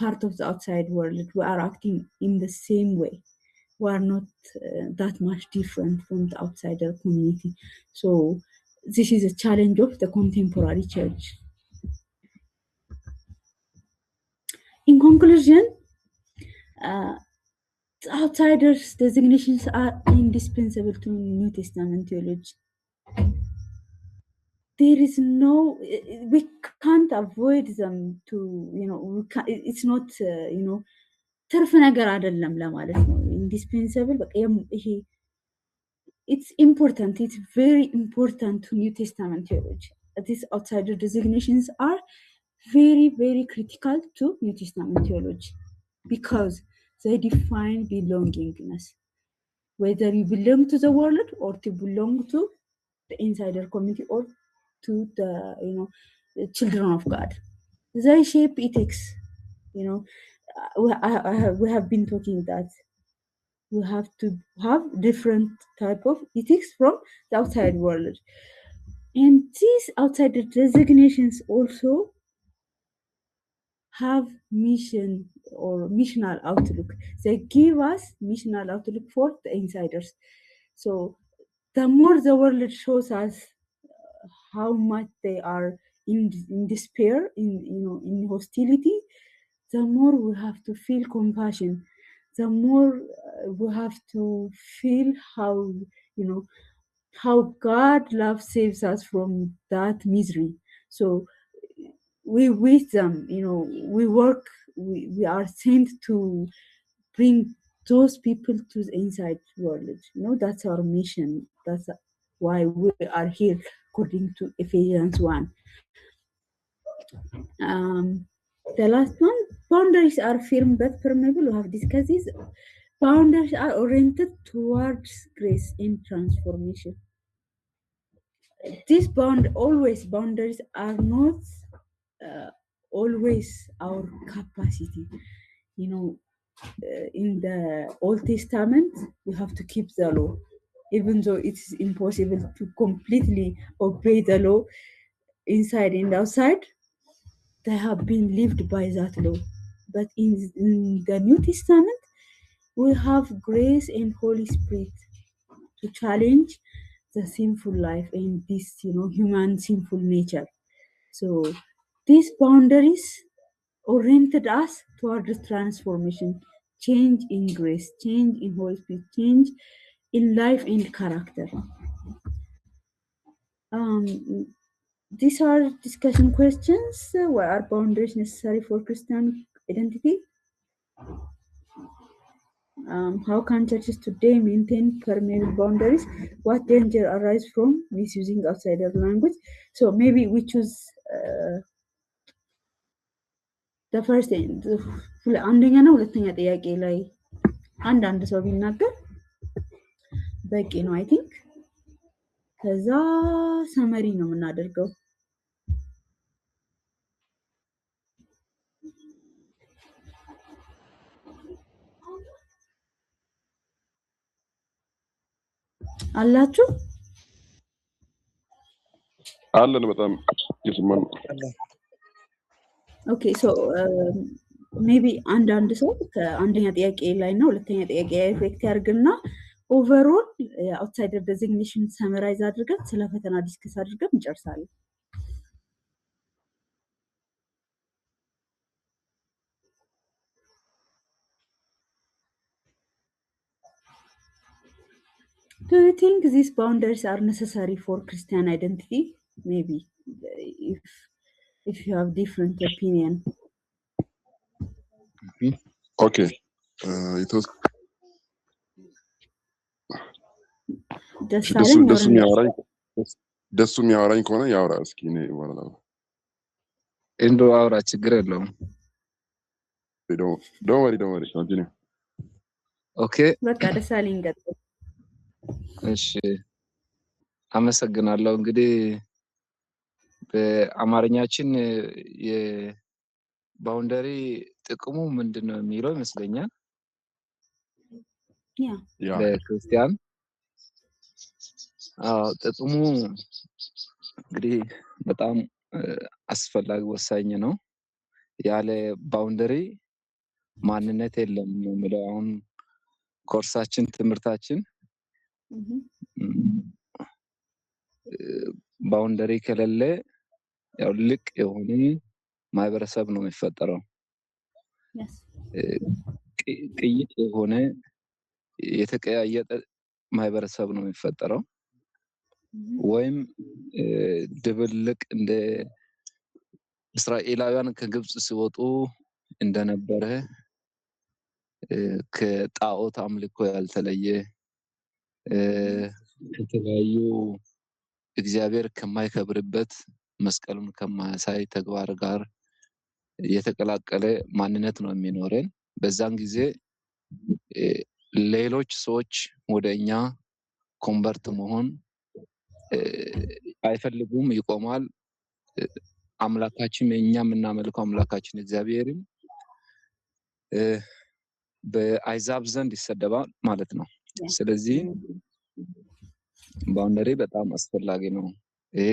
part of the outside world. We are acting in the same way. We are not that much different from the outsider community. So this is a challenge of the contemporary church. In conclusion, outsiders' designations are indispensable to New Testament theology. There is no, we can't avoid them to, it's not, ትርፍ ነገር አይደለም ለማለት ነው። indispensable በቃ ይሄ it's important, it's very important to New Testament theology. These outsider designations are very, very critical to New Testament theology because they define belongingness, whether you belong to the world or to belong to the insider community or to the, the children of God. They shape ethics, we have been talking that we have to have different type of ethics from the outside world. And these outside designations also have mission or missional outlook. They give us missional outlook for the insiders. So the more the world shows us how much they are in despair, in hostility, the more we have to feel compassion. The more we have to feel how God love saves us from that misery. So we with them, we work, we are sent to bring those people to the inside world. That's our mission. That's why we are here, according to Ephesians 1. The last one, boundaries are firm but permeable. We have discussed this. Boundaries are oriented towards grace and transformation. These boundaries are not always our capacity. In the Old Testament, we have to keep the law, even though it is impossible to completely obey the law inside and outside. They have been lived by that law. But in the New Testament, we have grace and Holy Spirit to challenge the sinful life and this, human sinful nature. So these boundaries oriented us towards transformation, change in grace, change in Holy Spirit, change in life and character. These are discussion questions. Why are boundaries necessary for Christian identity? How can churches today maintain permeable boundaries? What danger arise from misusing outsider language? So maybe we choose the first thing. አንደኛና ሁለተኛ ጥያቄ ላይ አንድ ሰው ቢናገር በቂ ነው አይ ቲንክ። ከዛ ሰመሪ ነው የምናደርገው። አላችሁ? አለን በጣም ይስማል። ኦኬ ሶ ሜቢ አንድ ሰው ከአንደኛ ጥያቄ ላይ እና ሁለተኛ ጥያቄ ሪፍሌክት ያድርግና ኦቨርኦል አውትሳይደር ዴዚግኔሽን ሰመራይዝ አድርገን ስለ ፈተና ዲስከስ አድርገን እንጨርሳለን። Do you think these boundaries are necessary for Christian identity? Maybe if you have different opinion. Okay. ደሱ የሚያወራኝ ከሆነ ያወራ እስኪ ነው ይወራል። እንዶ አውራ ችግር የለውም። don't worry continue. Okay በቃ ደሳለኝ ቀጥል። እሺ አመሰግናለሁ። እንግዲህ በአማርኛችን የባውንደሪ ጥቅሙ ምንድነው የሚለው ይመስለኛል። ለክርስቲያን ጥቅሙ እንግዲህ በጣም አስፈላጊ ወሳኝ ነው። ያለ ባውንደሪ ማንነት የለም ነው የሚለው አሁን ኮርሳችን ትምህርታችን ባውንደሪ ከሌለ ያው ልቅ የሆነ ማህበረሰብ ነው የሚፈጠረው። ቅይጥ የሆነ የተቀያየጠ ማህበረሰብ ነው የሚፈጠረው። ወይም ድብልቅ እንደ እስራኤላውያን ከግብጽ ሲወጡ እንደነበረ ከጣዖት አምልኮ ያልተለየ ከተለያዩ እግዚአብሔር ከማይከብርበት መስቀሉን ከማያሳይ ተግባር ጋር የተቀላቀለ ማንነት ነው የሚኖረን። በዛን ጊዜ ሌሎች ሰዎች ወደኛ ኮንቨርት መሆን አይፈልጉም፣ ይቆማል። አምላካችን እኛ የምናመልከው አምላካችን እግዚአብሔርን በአይዛብ ዘንድ ይሰደባል ማለት ነው። ስለዚህ ባውንደሪ በጣም አስፈላጊ ነው። ይሄ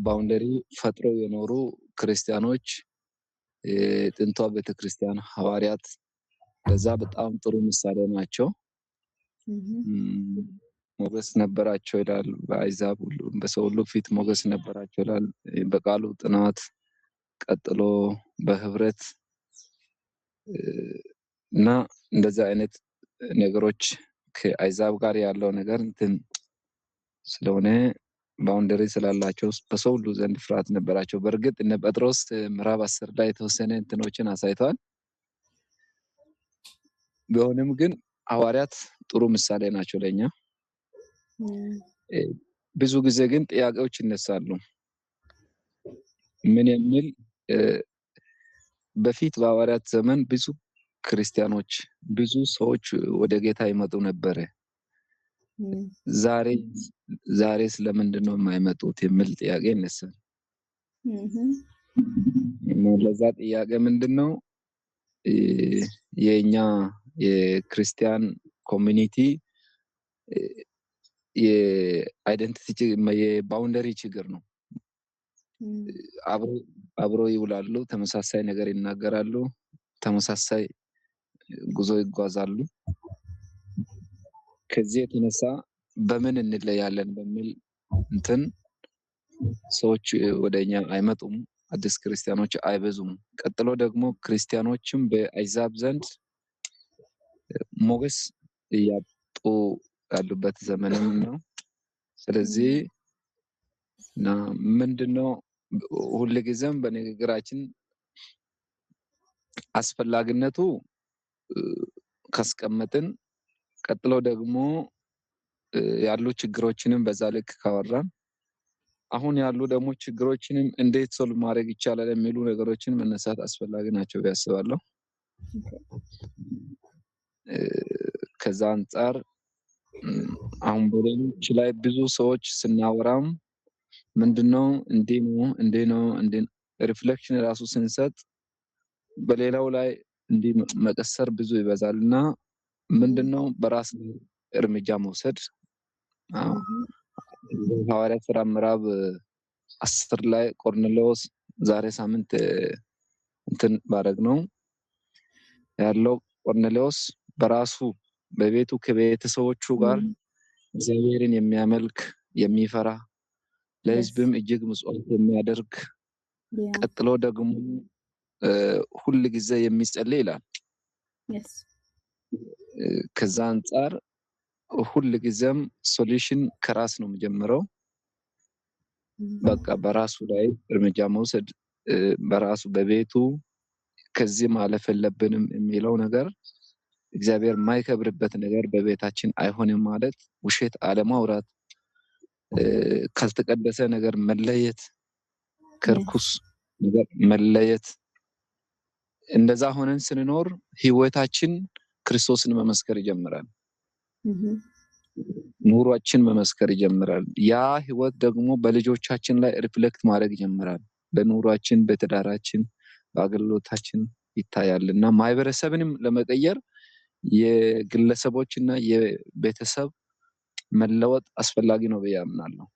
ባውንደሪ ፈጥረው የኖሩ ክርስቲያኖች ጥንቷ ቤተክርስቲያን ሐዋርያት በዛ በጣም ጥሩ ምሳሌ ናቸው። ሞገስ ነበራቸው ይላል። በአይዛብ ሁሉ በሰው ሁሉ ፊት ሞገስ ነበራቸው ይላል። በቃሉ ጥናት ቀጥሎ በህብረት እና እንደዛ አይነት ነገሮች ከአይዛብ ጋር ያለው ነገር እንትን ስለሆነ ባውንደሪ ስላላቸው በሰው ሁሉ ዘንድ ፍርሃት ነበራቸው። በእርግጥ እነ ጴጥሮስ ምዕራፍ 10 ላይ የተወሰነ እንትኖችን አሳይተዋል። ቢሆንም ግን ሐዋርያት ጥሩ ምሳሌ ናቸው ለኛ። ብዙ ጊዜ ግን ጥያቄዎች ይነሳሉ። ምን የሚል በፊት በሐዋርያት ዘመን ብዙ ክርስቲያኖች ብዙ ሰዎች ወደ ጌታ ይመጡ ነበር። ዛሬ ስለምንድን ነው የማይመጡት የሚል ጥያቄ ይነሳል። ለዛ ጥያቄ ምንድነው የኛ የክርስቲያን ኮሚኒቲ የአይደንቲቲ የባውንደሪ ችግር ነው። አብሮ ይውላሉ፣ ተመሳሳይ ነገር ይናገራሉ፣ ተመሳሳይ ጉዞ ይጓዛሉ። ከዚህ የተነሳ በምን እንለያለን በሚል እንትን ሰዎች ወደኛ አይመጡም፣ አዲስ ክርስቲያኖች አይበዙም። ቀጥሎ ደግሞ ክርስቲያኖችም በአይዛብ ዘንድ ሞገስ እያጡ ያሉበት ዘመንም ነው። ስለዚህ እና ምንድነው ሁልጊዜም በንግግራችን አስፈላጊነቱ ካስቀመጥን ቀጥሎ ደግሞ ያሉ ችግሮችንም በዛ ልክ ካወራን አሁን ያሉ ደግሞ ችግሮችንም እንዴት ሶልቭ ማድረግ ይቻላል የሚሉ ነገሮችን መነሳት አስፈላጊ ናቸው ያስባለሁ። ከዛ አንፃር አሁን በሌሎች ላይ ብዙ ሰዎች ስናወራም ምንድነው እንዴ ነው ሪፍሌክሽን ራሱ ስንሰጥ በሌላው ላይ እንዲ መቀሰር ብዙ ይበዛልና ምንድነው በራስ እርምጃ መውሰድ። ሐዋርያት ሥራ ምዕራፍ 10 ላይ ቆርኔሌዎስ ዛሬ ሳምንት እንትን ባረግ ነው ያለው ቆርኔሌዎስ በራሱ በቤቱ ከቤተሰቦቹ ጋር እግዚአብሔርን የሚያመልክ የሚፈራ ለሕዝብም እጅግ ምጽዋት የሚያደርግ ቀጥሎ ደግሞ ሁል ጊዜ የሚጸልይ ይላል። ከዛ አንፃር ሁል ጊዜም ሶሉሽን ከራስ ነው የሚጀምረው። በቃ በራሱ ላይ እርምጃ መውሰድ በራሱ በቤቱ ከዚህ ማለፍ የለብንም የሚለው ነገር እግዚአብሔር የማይከብርበት ነገር በቤታችን አይሆንም ማለት ውሸት አለማውራት፣ ካልተቀደሰ ነገር መለየት፣ ከርኩስ ነገር መለየት። እንደዛ ሆነን ስንኖር ህይወታችን ክርስቶስን መመስከር ይጀምራል። ኑሯችን መመስከር ይጀምራል። ያ ህይወት ደግሞ በልጆቻችን ላይ ሪፍሌክት ማድረግ ይጀምራል። በኑሯችን፣ በትዳራችን፣ በአገልግሎታችን ይታያልና ማህበረሰብንም ለመቀየር የግለሰቦችና የቤተሰብ መለወጥ አስፈላጊ ነው ብዬ አምናለሁ።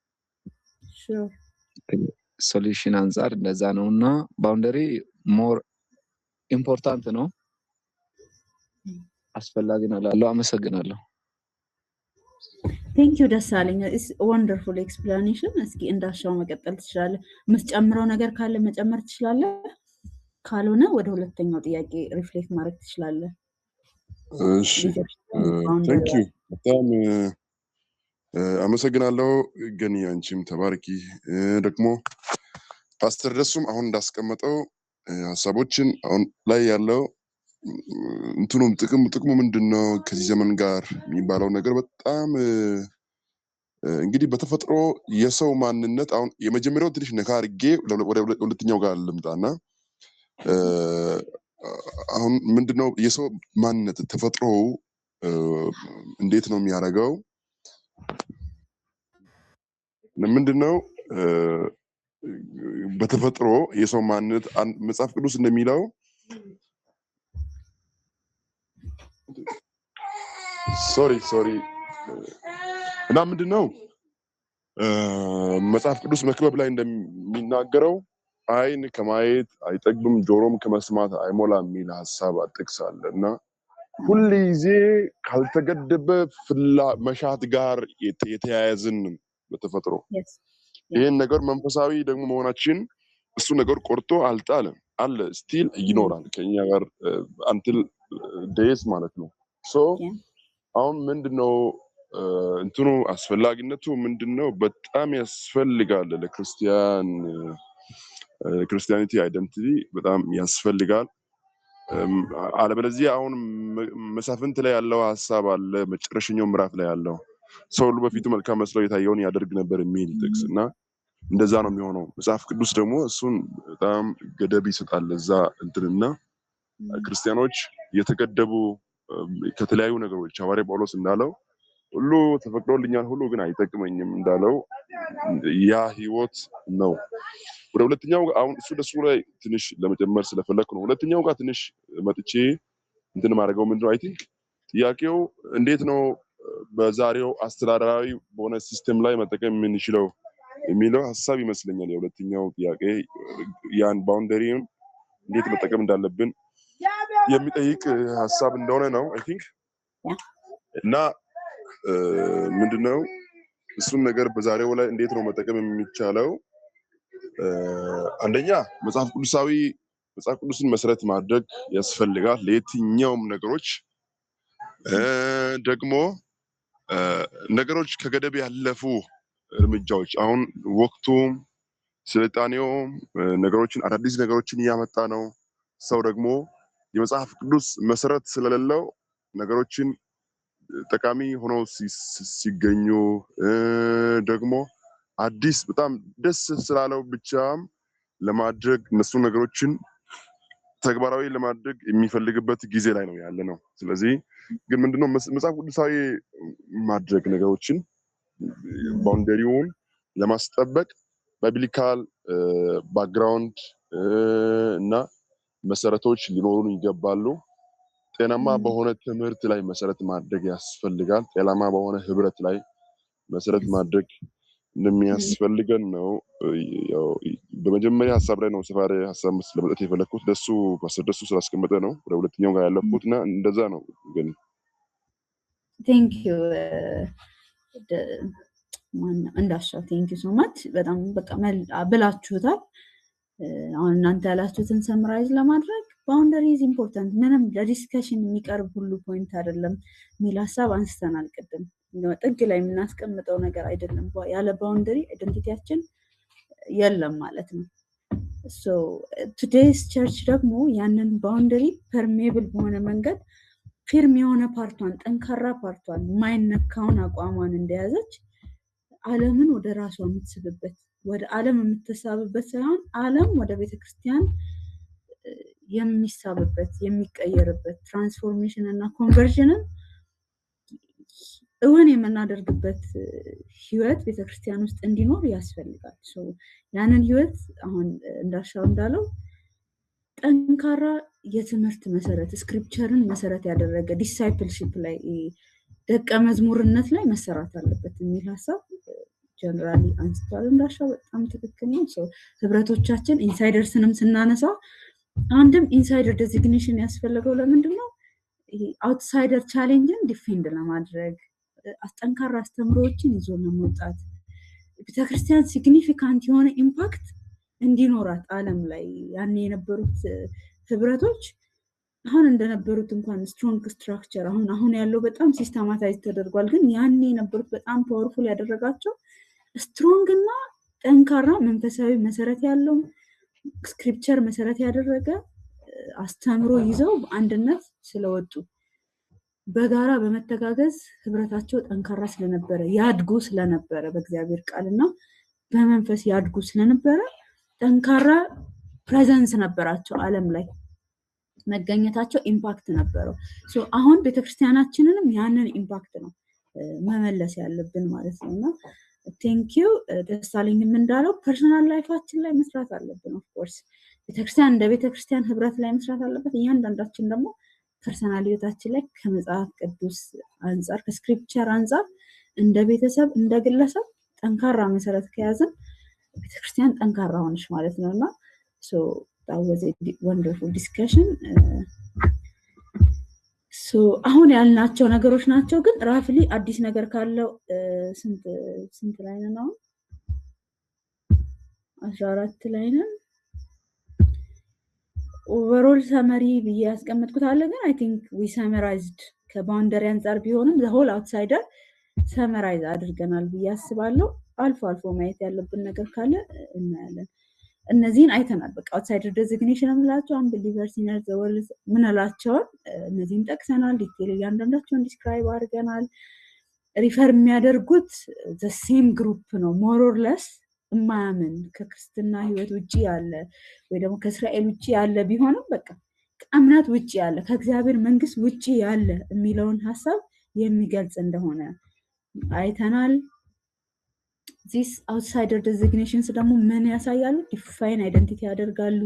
ሶሉሽን አንፃር እንደዛ ነውና ባውንደሪ ሞር ኢምፖርታንት ነው። አስፈላጊ ነው እላለሁ። አመሰግናለሁ። ቴንክ ዩ ደሳለኝ። ኢትስ ወንደርፉል ኤክስፕላኔሽን። እስኪ እንዳሻው መቀጠል ትችላለህ። የምትጨምረው ነገር ካለ መጨመር ትችላለህ። ካልሆነ ወደ ሁለተኛው ጥያቄ ሪፍሌክት ማድረግ ትችላለህ። እሺ ቴንክ ዩ በጣም አመሰግናለሁ። ገኒ አንቺም ተባርኪ። ደግሞ ፓስተር ደሱም አሁን እንዳስቀመጠው ሀሳቦችን አሁን ላይ ያለው እንትኑም ጥቅሙ ምንድነው ከዚህ ዘመን ጋር የሚባለው ነገር በጣም እንግዲህ በተፈጥሮ የሰው ማንነት አሁን የመጀመሪያው ትንሽ ነካ አድርጌ ወደ ሁለተኛው ጋር ልምጣና አሁን ምንድነው የሰው ማንነት ተፈጥሮ እንዴት ነው የሚያደርገው? ምንድነው በተፈጥሮ የሰው ማንነት መጽሐፍ ቅዱስ እንደሚለው ሶሪ እና ምንድነው መጽሐፍ ቅዱስ መክብብ ላይ እንደሚናገረው አይን ከማየት አይጠግብም ጆሮም ከመስማት አይሞላም የሚል ሐሳብ ጥቅስ አለ እና ሁልጊዜ ካልተገደበ መሻት ጋር የተያያዝን በተፈጥሮ ይሄን ነገር መንፈሳዊ ደግሞ መሆናችን እሱ ነገር ቆርጦ አልጣለም አለ ስቲል ይኖራል ከኛ ጋር አንትል ዴይስ ማለት ነው። ሶ አሁን ምንድነው እንትኑ አስፈላጊነቱ ምንድነው? በጣም ያስፈልጋል ለክርስቲያኒቲ አይደንቲቲ በጣም ያስፈልጋል። አለበለዚያ አሁን መሳፍንት ላይ ያለው ሐሳብ አለ መጨረሻኛው ምዕራፍ ላይ ያለው ሰው ሁሉ በፊቱ መልካም መስሎ የታየውን ያደርግ ነበር የሚል ጥቅስ እና እንደዛ ነው የሚሆነው። መጽሐፍ ቅዱስ ደግሞ እሱን በጣም ገደብ ይሰጣል እዛ እንትንና ክርስቲያኖች የተገደቡ ከተለያዩ ነገሮች ሐዋርያ ጳውሎስ እንዳለው ሁሉ ተፈቅዶልኛል ሁሉ ግን አይጠቅመኝም እንዳለው ያ ህይወት ነው። ወደ ሁለተኛው አሁን ደሱ ላይ ትንሽ ለመጨመር ስለፈለኩ ነው። ሁለተኛው ጋር ትንሽ መጥቼ እንትን ማድረገው ምንድነው አይ ቲንክ ጥያቄው እንዴት ነው በዛሬው አስተዳደራዊ በሆነ ሲስተም ላይ መጠቀም የምንችለው የሚለው ሐሳብ ይመስለኛል። የሁለተኛው ጥያቄ ያን ባውንደሪውን እንዴት መጠቀም እንዳለብን የሚጠይቅ ሐሳብ እንደሆነ ነው አይ ቲንክ እና ምንድነው እሱን ነገር በዛሬው ላይ እንዴት ነው መጠቀም የሚቻለው? አንደኛ መጽሐፍ ቅዱስን መሰረት ማድረግ ያስፈልጋል ለየትኛውም ነገሮች። ደግሞ ነገሮች ከገደብ ያለፉ እርምጃዎች አሁን ወቅቱም ስልጣኔውም ነገሮችን አዳዲስ ነገሮችን እያመጣ ነው። ሰው ደግሞ የመጽሐፍ ቅዱስ መሰረት ስለሌለው ነገሮችን ጠቃሚ ሆነው ሲገኙ ደግሞ አዲስ በጣም ደስ ስላለው ብቻም ለማድረግ እነሱ ነገሮችን ተግባራዊ ለማድረግ የሚፈልግበት ጊዜ ላይ ነው ያለ ነው። ስለዚህ ግን ምንድነው መጽሐፍ ቅዱሳዊ ማድረግ ነገሮችን ባውንደሪውን ለማስጠበቅ ባይብሊካል ባክግራውንድ እና መሰረቶች ሊኖሩን ይገባሉ። ጤናማ በሆነ ትምህርት ላይ መሰረት ማድረግ ያስፈልጋል። ጤናማ በሆነ ህብረት ላይ መሰረት ማድረግ እንደሚያስፈልገን ነው። ያው በመጀመሪያ ሐሳብ ላይ ነው ሰፋሪ ሐሳብ ስለመጠት የፈለኩት ደሱ ደሱ ስላስቀመጠ ነው ወደ ሁለተኛው ጋር ያለፉትና እንደዛ ነው። ግን ቴንክ ዩ እንዳሻው ቴንክ ዩ ሶ ማች በጣም በቃ ብላችሁታል። አሁን እናንተ ያላችሁትን ሰምራይዝ ለማድረግ ባውንደሪ ኢዝ ኢምፖርታንት ምንም ለዲስከሽን የሚቀርብ ሁሉ ፖይንት አይደለም የሚል ሐሳብ አንስተናል ቅድም። ጥግ ላይ የምናስቀምጠው ነገር አይደለም። ያለ ባውንደሪ አይደንቲቲያችን የለም ማለት ነው። ሶ ቱዴይስ ቸርች ደግሞ ያንን ባውንደሪ ፐርሜብል በሆነ መንገድ ፊርም የሆነ ፓርቷን ጠንካራ ፓርቷን ማይነካውን አቋሟን እንደያዘች ዓለምን ወደ ራሷ የምትስብበት ወደ ዓለም የምትሳብበት ሳይሆን ዓለም ወደ ቤተክርስቲያን የሚሳብበት የሚቀየርበት ትራንስፎርሜሽን እና ኮንቨርዥንን እውን የምናደርግበት ህይወት ቤተክርስቲያን ውስጥ እንዲኖር ያስፈልጋል። ያንን ህይወት አሁን እንዳሻው እንዳለው ጠንካራ የትምህርት መሰረት ስክሪፕቸርን መሰረት ያደረገ ዲሳይፕልሺፕ ላይ ደቀ መዝሙርነት ላይ መሰራት አለበት የሚል ሐሳብ ጀነራሊ አንስቷል። እንዳሻው በጣም ትክክል ነው። ህብረቶቻችን ኢንሳይደርስንም ስናነሳ አንድም ኢንሳይደር ዴዚግኔሽን ያስፈልገው ለምንድን ነው? አውትሳይደር ቻሌንጅን ዲፌንድ ለማድረግ ጠንካራ አስተምሮዎችን ይዞ ለመውጣት ቤተክርስቲያን ሲግኒፊካንት የሆነ ኢምፓክት እንዲኖራት ዓለም ላይ ያኔ የነበሩት ህብረቶች አሁን እንደነበሩት እንኳን ስትሮንግ ስትራክቸር አሁን ያለው በጣም ሲስተማታይዝ ተደርጓል ግን ያኔ የነበሩት በጣም ፓወርፉል ያደረጋቸው ስትሮንግ እና ጠንካራ መንፈሳዊ መሰረት ያለው ስክሪፕቸር መሰረት ያደረገ አስተምሮ ይዘው በአንድነት ስለወጡ በጋራ በመተጋገዝ ህብረታቸው ጠንካራ ስለነበረ ያድጉ ስለነበረ በእግዚአብሔር ቃልና በመንፈስ ያድጉ ስለነበረ ጠንካራ ፕሬዘንስ ነበራቸው ዓለም ላይ መገኘታቸው ኢምፓክት ነበረው ሶ አሁን ቤተክርስቲያናችንንም ያንን ኢምፓክት ነው መመለስ ያለብን ማለት ነውና ቴንክ ዩ ደሳለኝም እንዳለው ፐርሰናል ላይፋችን ላይ መስራት አለብን ኦፍ ኮርስ ቤተክርስቲያን እንደ ቤተክርስቲያን ህብረት ላይ መስራት አለበት እያንዳንዳችን ደግሞ ፐርሰናል ህይወታችን ላይ ከመጽሐፍ ቅዱስ አንፃር ከስክሪፕቸር አንፃር እንደ ቤተሰብ እንደ ግለሰብ ጠንካራ መሰረት ከያዘን ቤተክርስቲያን ጠንካራ ሆነች ማለት ነውና ሶ that was a wonderful discussion so አሁን ያልናቸው ነገሮች ናቸው ግን ራፍሊ አዲስ ነገር ካለው ስንት ላይ ነው 14 ላይ ነው overall summary ብዬ ያስቀመጥኩት አለ ግን I think we summarized ከባውንደሪ አንፃር ቢሆንም the whole outsider summarize አድርገናል ብዬ አስባለሁ አልፎ ማየት ያለብን ነገር ካለ እናያለን እነዚህን አይተናል በቃ outsider designation አምላቸው unbelievers in the world ምንላቸው እነዚህን ጠቅሰናል ዲቴል ያንዳንዳቸውን ዲስክራይብ አድርገናል ሪፈር የሚያደርጉት the same group ነው more or less ማመን ከክርስትና ህይወት ውጪ ያለ ወይ ደግሞ ከእስራኤል ውጪ ያለ ቢሆንም በቃ ከእምነት ውጪ ያለ ከእግዚአብሔር መንግስት ውጪ ያለ የሚለውን ሐሳብ የሚገልጽ እንደሆነ አይተናል this outsider designations ደግሞ ምን ያሳያሉ ዲፋይን አይደንቲቲ ያደርጋሉ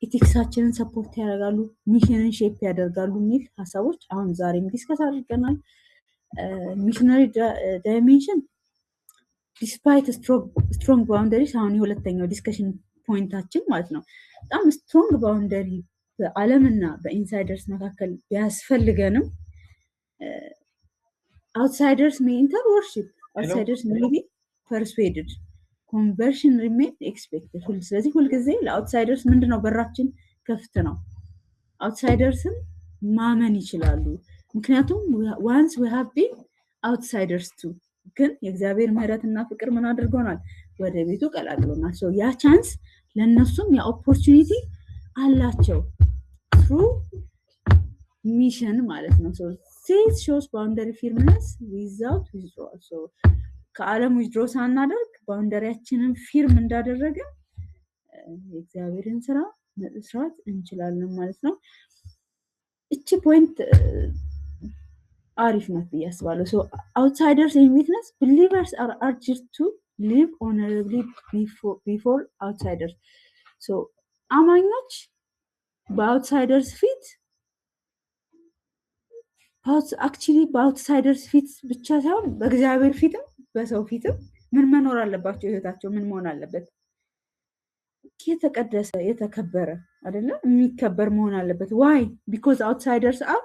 ኢቲክሳችንን ሰፖርት ያደርጋሉ ሚሽንን ሼፕ ያደርጋሉ ሚል ሐሳቦች አሁን ዛሬም ዲስከስ አድርገናል ሚሽነሪ ዳይሜንሽን despite strong boundaries አሁን የሁለተኛው ዲስከሽን ፖይንታችን ማለት ነው በጣም strong boundary በዓለምና በኢንሳይደርስ መካከል ቢያስፈልገንም outsiders may enter worship outsiders may be persuaded conversion remain expected ስለዚህ ሁሉ ጊዜ ለአውትሳይደርስ ምንድነው በራችን ከፍት ነው አውትሳይደርስን ማመን ይችላሉ ምክንያቱም once we have been outsiders too ግን የእግዚአብሔር ምህረትና ፍቅር ምን አድርጎናል ወደ ቤቱ ቀላቅሎናል ሶ ያ ቻንስ ለነሱም ያ ኦፖርቹኒቲ አላቸው through mission ማለት ነው ሶ this shows boundary firmness without withdrawal so ከዓለም withdraw ሳናደርግ ባውንደሪያችንን ፊርም እንዳደረገ የእግዚአብሔርን ስራ መስራት እንችላለን ማለት ነው እቺ ፖይንት አሪፍ ናት ያስባለው so outsiders in witness believers are urged to live honorably before outsiders so አማኞች በአውትሳይደርስ ፊት actually በአውትሳይደርስ ፊት ብቻ ሳይሆን በእግዚአብሔር ፊትም በሰው ፊትም ምን መኖር አለባቸው ህይወታቸው ምን መሆን አለበት የተቀደሰ የተከበረ አይደለ የሚከበር መሆን አለበት why because outsiders are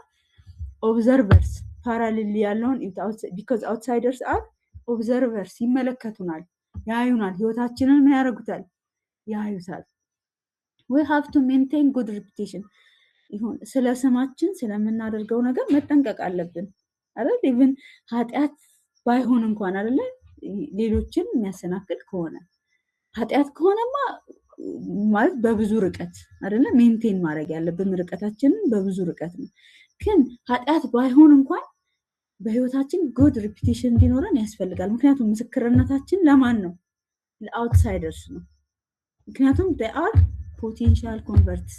observers parallel ያለውን because outsiders are observers ይመለከቱናል ያዩናል ህይወታችንን ምን ያደርጉታል ያዩታል we have to maintain good reputation ይሁን ስለስማችን ስለምናደርገው ነገር መጠንቀቅ አለብን አይደል even ኃጢያት ባይሆን እንኳን አይደለ ሌሎችን የሚያሰናክል ከሆነ ኃጢያት ከሆነማ ማለት በብዙ ርቀት አይደለ ሜንቴን ማድረግ ያለብን ርቀታችንን በብዙ ርቀት ነው ግን ኃጢያት ባይሆን እንኳን በህይወታችን good reputation እንዲኖረን ያስፈልጋል ምክንያቱም ምስክርነታችን ለማን ነው ለአውትሳይደርስ ነው ምክንያቱም they are potential converts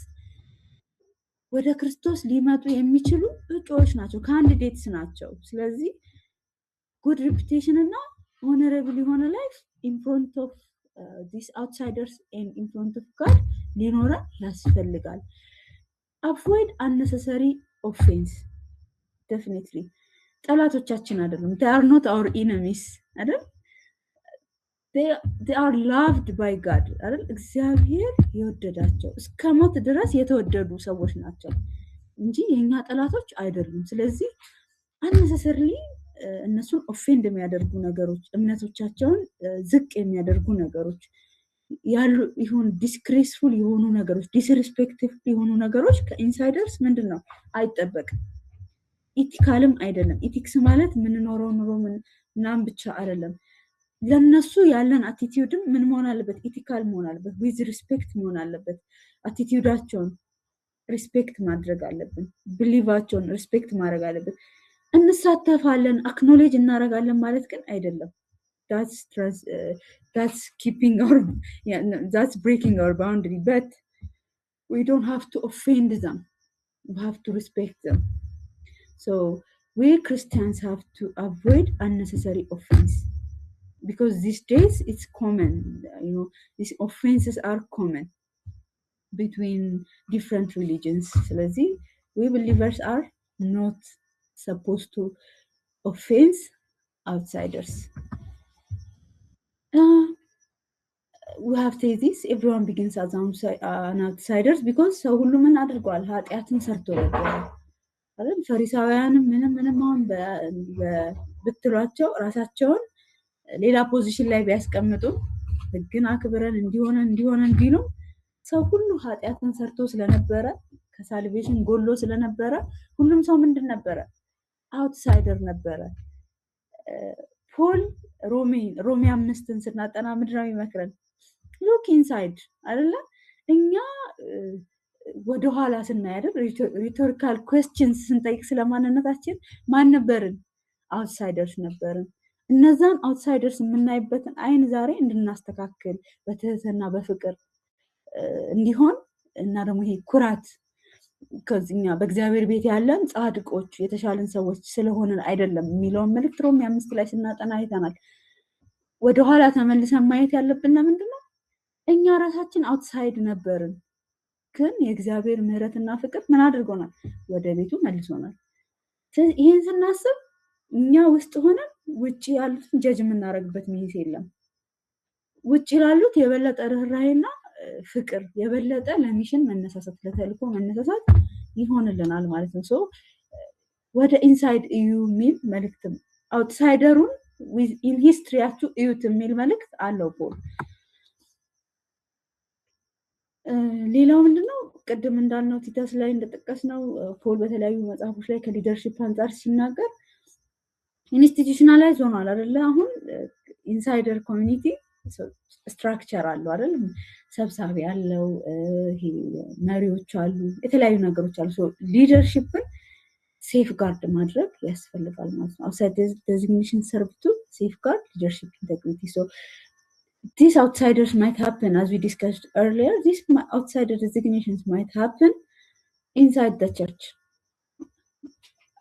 ወደ ክርስቶስ ሊመጡ የሚችሉ እጩዎች ናቸው ካንዲዴትስ ናቸው ስለዚህ good reputation እና honorable የሆነ life in front of these outsiders and in front of God ሊኖረን ያስፈልጋል avoid unnecessary offense definitely ጠላቶቻችን አይደሉም they are not our enemies አይደል they are loved by God አይደል እግዚአብሔር ይወደዳቸው እስከ ሞት ድረስ የተወደዱ ሰዎች ናቸው እንጂ የኛ ጠላቶች አይደሉም። ስለዚህ unnecessarily እነሱን ኦፌንድ የሚያደርጉ ነገሮች እምነቶቻቸውን ዝቅ የሚያደርጉ ነገሮች ያሉ ይሁን ዲስግሬስፉል የሆኑ ነገሮች ዲስሪስፔክትፉል የሆኑ ነገሮች ከኢንሳይደርስ ምንድነው አይጠበቅም። ኢቲካልም አይደለም። ኢቲክስ ማለት ምን ኖረው ምናምን ብቻ አይደለም። ለነሱ ያለን አቲቲዩድም ምን መሆን አለበት? ኢቲካል መሆን አለበት። ዊዝ ሪስፔክት መሆን አለበት። አቲቲዩዳቸውን ሪስፔክት ማድረግ አለብን። ቢሊቫቸውን ሪስፔክት ማድረግ አለብን። እንሳተፋለን አክኖሌጅ እናረጋለን ማለት ግን አይደለም። that's keeping our that's breaking our boundary, but we don't have to offend them. We have to respect them. So we Christians have to avoid unnecessary offense, because these days it's common, these offenses are common between different religions. ስለዚህ we believers are not supposed to offend outsiders. We have to say this, everyone begins as an outsiders, because ሰው ሁሉ ምን አድርጓል? ኃጢአትን ሰርቶ ነበር አይደል? ፈሪሳውያንም ምንም አሁን ብትሏቸው ራሳቸውን ሌላ ፖዚሽን ላይ ቢያስቀምጡ ህግን አክብረን እንዲሆነ ቢሉ ሰው ሁሉ ኃጢአትን ሰርቶ ስለነበረ ከሳልቬሽን ጎሎ ስለነበረ ሁሉም ሰው ምንድን ነበረ? አውትሳይደር ነበረ። ፖል ሮሜ 5ን ስናጠና ምንድነው ይመክረን? ሉክ ኢንሳይድ አይደለ? እኛ ወደ ኋላ ስናያደር ሪቶሪካል ኩዌስችንስ ስንጠይቅ ስለማንነታችን ማን ነበርን? አውትሳይደርስ ነበርን። እነዛን አውትሳይደርስ የምናይበትን አይን ዛሬ እንድናስተካክል በትህትና በፍቅር እንዲሆን እና ደግሞ ይሄ ኩራት ከዚህኛ በእግዚአብሔር ቤት ያለን ጻድቆች የተሻለን ሰዎች ስለሆነን አይደለም የሚለውን መልእክት ሮሜ 5 ላይ ስናጠና አይተናል። ወደ ኋላ ተመልሰን ማየት ያለብን ምንድነው? እኛ ራሳችን አውትሳይድ ነበርን፣ ግን የእግዚአብሔር ምህረትና ፍቅር ምን አድርጎናል? ወደ ቤቱ መልሶናል። ስለዚህ ይሄን ስናስብ እኛ ውስጥ ሆነን ውጪ ያሉትን ጀጅ የምናደርግበት ሚንስ የለም። ውጪ ላሉት የበለጠ ርህራሄና ፍቅር የበለጠ ለሚሽን መነሳሳት ለተልኮ መነሳሳት ይሆንልናል ማለት ነው። ሶ ወደ ኢንሳይድ እዩ የሚል መልእክት አውትሳይደሩን ኢን ሂስትሪያችሁ እዩት የሚል መልእክት አለው ፖል። ሌላው ምንድነው? ቅድም እንዳልነው ቲተስ ላይ እንደጠቀስነው ፖል በተለያዩ መጽሐፎች ላይ ከሊደርሺፕ አንፃር ሲናገር ኢንስቲትዩሽናላይዝ ሆኗል አይደለ? አሁን ኢንሳይደር ኮሚኒቲ ስትራክቸር አለው አይደል? ሰብሳቢ አለው፣ መሪዎች አሉ፣ የተለያዩ ነገሮች አሉ። ሶ ሊደርሺፕን ሴፍ ጋርድ ማድረግ ያስፈልጋል ማለት ነው። አውትሳይድ ዴዚግኔሽን ሰርቭ ቱ ሴፍ ጋርድ ሊደርሺፕ ኢንቴግሪቲ። ሶ these outsiders might happen, as we discussed earlier, these outsider designations might happen inside the church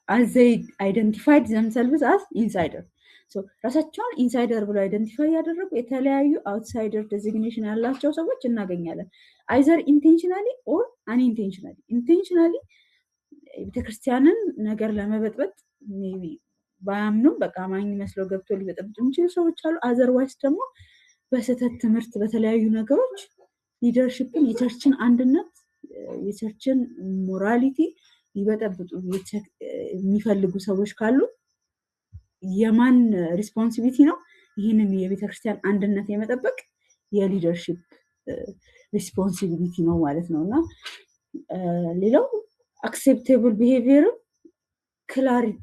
as they identified themselves as insider. So ራሳቸውን ኢንሳይደር ብለው አይደንቲፋይ ያደረጉ የተለያዩ አውትሳይደር ዴዚግኔሽን ያላቸው ሰዎች እናገኛለን። አይዘር ኢንቴንሽናሊ ኦር አንኢንቴንሽናሊ። ኢንቴንሽናሊ ቤተክርስቲያንን ነገር ለመበጥበጥ ሜቢ ባያምኑም በቃ አማኝ መስለው ገብቶ ሊበጠብጡ የሚችሉ ሰዎች አሉ። አዘርዋይስ ደግሞ በስህተት ትምህርት በተለያዩ ነገሮች ሊደርሺፕን የቸርችን አንድነት የቸርችን ሞራሊቲ ሊበጠብጡ የሚፈልጉ ሰዎች ካሉ የማን ሪስፖንሲቢሊቲ ነው? ይህንን የቤተክርስቲያን አንድነት የመጠበቅ የሊደርሺፕ ሪስፖንሲቢሊቲ ነው ማለት ነው። እና ሌላው አክሴፕቴብል ቢሄቪየር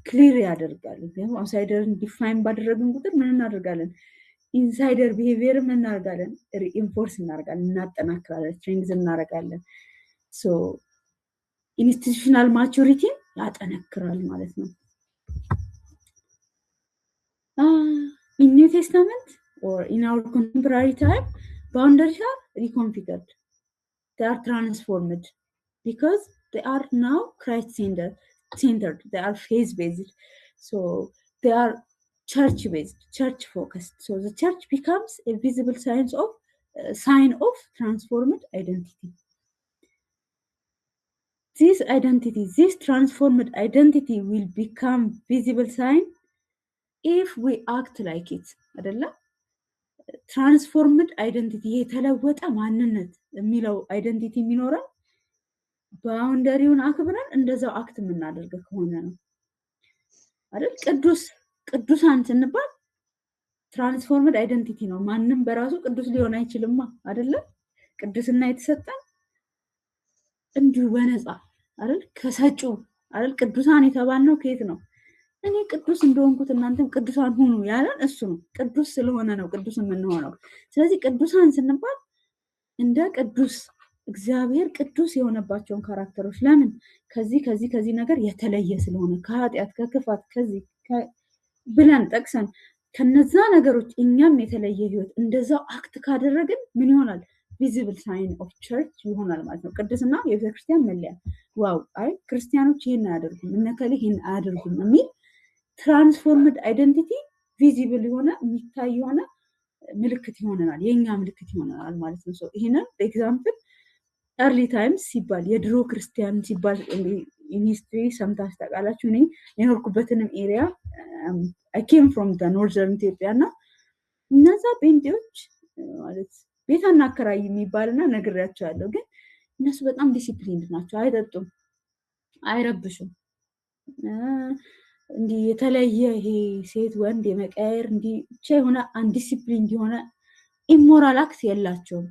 ክሊር ያደርጋል። ምክንያቱም አውትሳይደርን ዲፋይን ባደረግን ቁጥር ምን እናደርጋለን? ኢንሳይደር ቢሄቪየር ምን እናደርጋለን? ሪኢንፎርስ እናደርጋለን፣ እናጠናክራለን፣ ስትሬንግዝ እናደርጋለን። ሶ ኢንስቲትዩሽናል ማቹሪቲን ያጠነክራል ማለት ነው። In New Testament or in our contemporary time, boundaries are reconfigured. They are transformed because they are now Christ-centered. They are faith-based. So they are church-based, church-focused. So the church becomes a visible sign of transformed identity. This transformed identity will become visible sign if we act like it. አይደለ? ትራንስፎርምድ አይደንቲቲ የተለወጠ ማንነት የሚለው አይደንቲቲ የሚኖረው ባውንደሪውን አክብረን እንደዛው አክት የምናደርግ ከሆነ ነው አይደል? ቅዱሳን ስንባል ትራንስፎርምድ አይደንቲቲ ነው። ማንም በራሱ ቅዱስ ሊሆን አይችልም አይደለ? ቅዱስና የተሰጠን እንዲሁ በነፃ አይደል? ከሰጩ አይደል? ቅዱሳን የተባልነው ከየት ነው? እኔ ቅዱስ እንደሆንኩት እናንተም ቅዱሳን ሁኑ ያለን እሱ ነው። ቅዱስ ስለሆነ ነው ቅዱስ የምንሆነው። ስለዚህ ቅዱሳን ስንባል እንደ ቅዱስ እግዚአብሔር ቅዱስ የሆነባቸውን ካራክተሮች ለምን ከዚህ ነገር የተለየ ስለሆነ ከኃጢአት ከክፋት ከዚህ ብለን ጠቅሰን ከነዛ ነገሮች እኛም የተለየ ህይወት እንደዛው አክት ካደረግን ምን ይሆናል? ቪዚብል ሳይን ኦፍ ቸርች ይሆናል ማለት ነው። ቅድስና የቤተክርስቲያን መለያ። ዋው አይ ክርስቲያኖች ይሄን አያደርጉም እነከሌ ይሄን አያደርጉም የሚል ትራንስፎርምድ አይደንቲቲ ቪዚብል የሆነ የሚታይ የሆነ ምልክት ይሆነናል፣ የኛ ምልክት ይሆነናል ማለት ነው። ይሄንን ኤግዛምፕል ኤርሊ ታይምስ ሲባል የድሮ ክርስቲያን ሲባል ኢንሂስትሪ ሰምታችሁ ታውቃላችሁ። እኔ የኖርኩበትንም ኤሪያ I came from the northern ኢትዮጵያ እና እነዛ ጴንጤዎች ማለት ቤታና አከራይ የሚባልና ነግሬያቸዋለሁ። ግን እነሱ በጣም ዲሲፕሊንድ ናቸው። አይጠጡም፣ አይረብሹም። እንዲህ የተለየ ይሄ ሴት ወንድ የመቀየር እንዲህ ብቻ የሆነ አንዲሲፕሊንድ የሆነ ኢሞራል አክት የላቸውም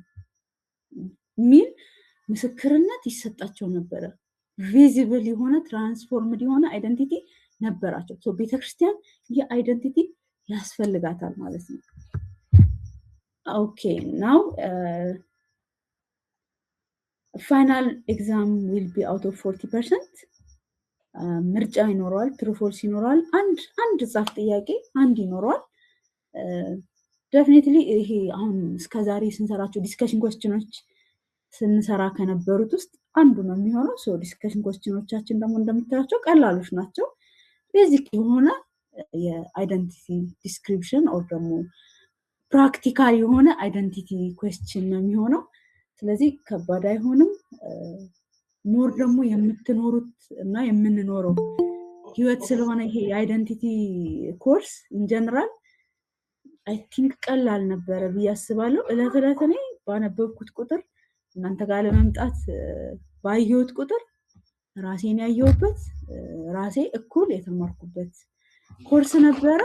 ሚል ምስክርነት ይሰጣቸው ነበረ። ቪዚብል የሆነ ትራንስፎርምድ የሆነ አይደንቲቲ ነበራቸው። ሶ ቤተክርስቲያን የአይደንቲቲ ያስፈልጋታል ማለት ነው። ኦኬ ናው ፋይናል ኤግዛም ዊል ቢ አውት ኦፍ 40%። ምርጫ ይኖረዋል፣ ትሩ ፎልስ ይኖረዋል። አንድ ጻፍ ጥያቄ አንድ ይኖረዋል። ዴፊኒትሊ ይሄ አሁን እስከዛሬ ስንሰራቸው ዲስከሽን ኮስችኖች ስንሰራ ከነበሩት ውስጥ አንዱ ነው የሚሆነው። ሶ ዲስከሽን ኮስችኖቻችን ደግሞ እንደምታያቸው ቀላሎች ናቸው። ቤዚክ የሆነ የአይደንቲቲ ዲስክሪፕሽን ኦር ደግሞ ፕራክቲካል የሆነ አይደንቲቲ ኩዌስችን ነው የሚሆነው። ስለዚህ ከባድ አይሆንም። ሞር ደግሞ የምትኖሩት እና የምንኖረው ህይወት ስለሆነ ይሄ የአይደንቲቲ ኮርስ ኢን ጀነራል አይ ቲንክ ቀላል ነበረ ብዬ አስባለሁ። እለት እለት እኔ ባነበብኩት ቁጥር እናንተ ጋር ለመምጣት ባየሁት ቁጥር ራሴን ያየሁበት ራሴ እኩል የተማርኩበት ኮርስ ነበረ።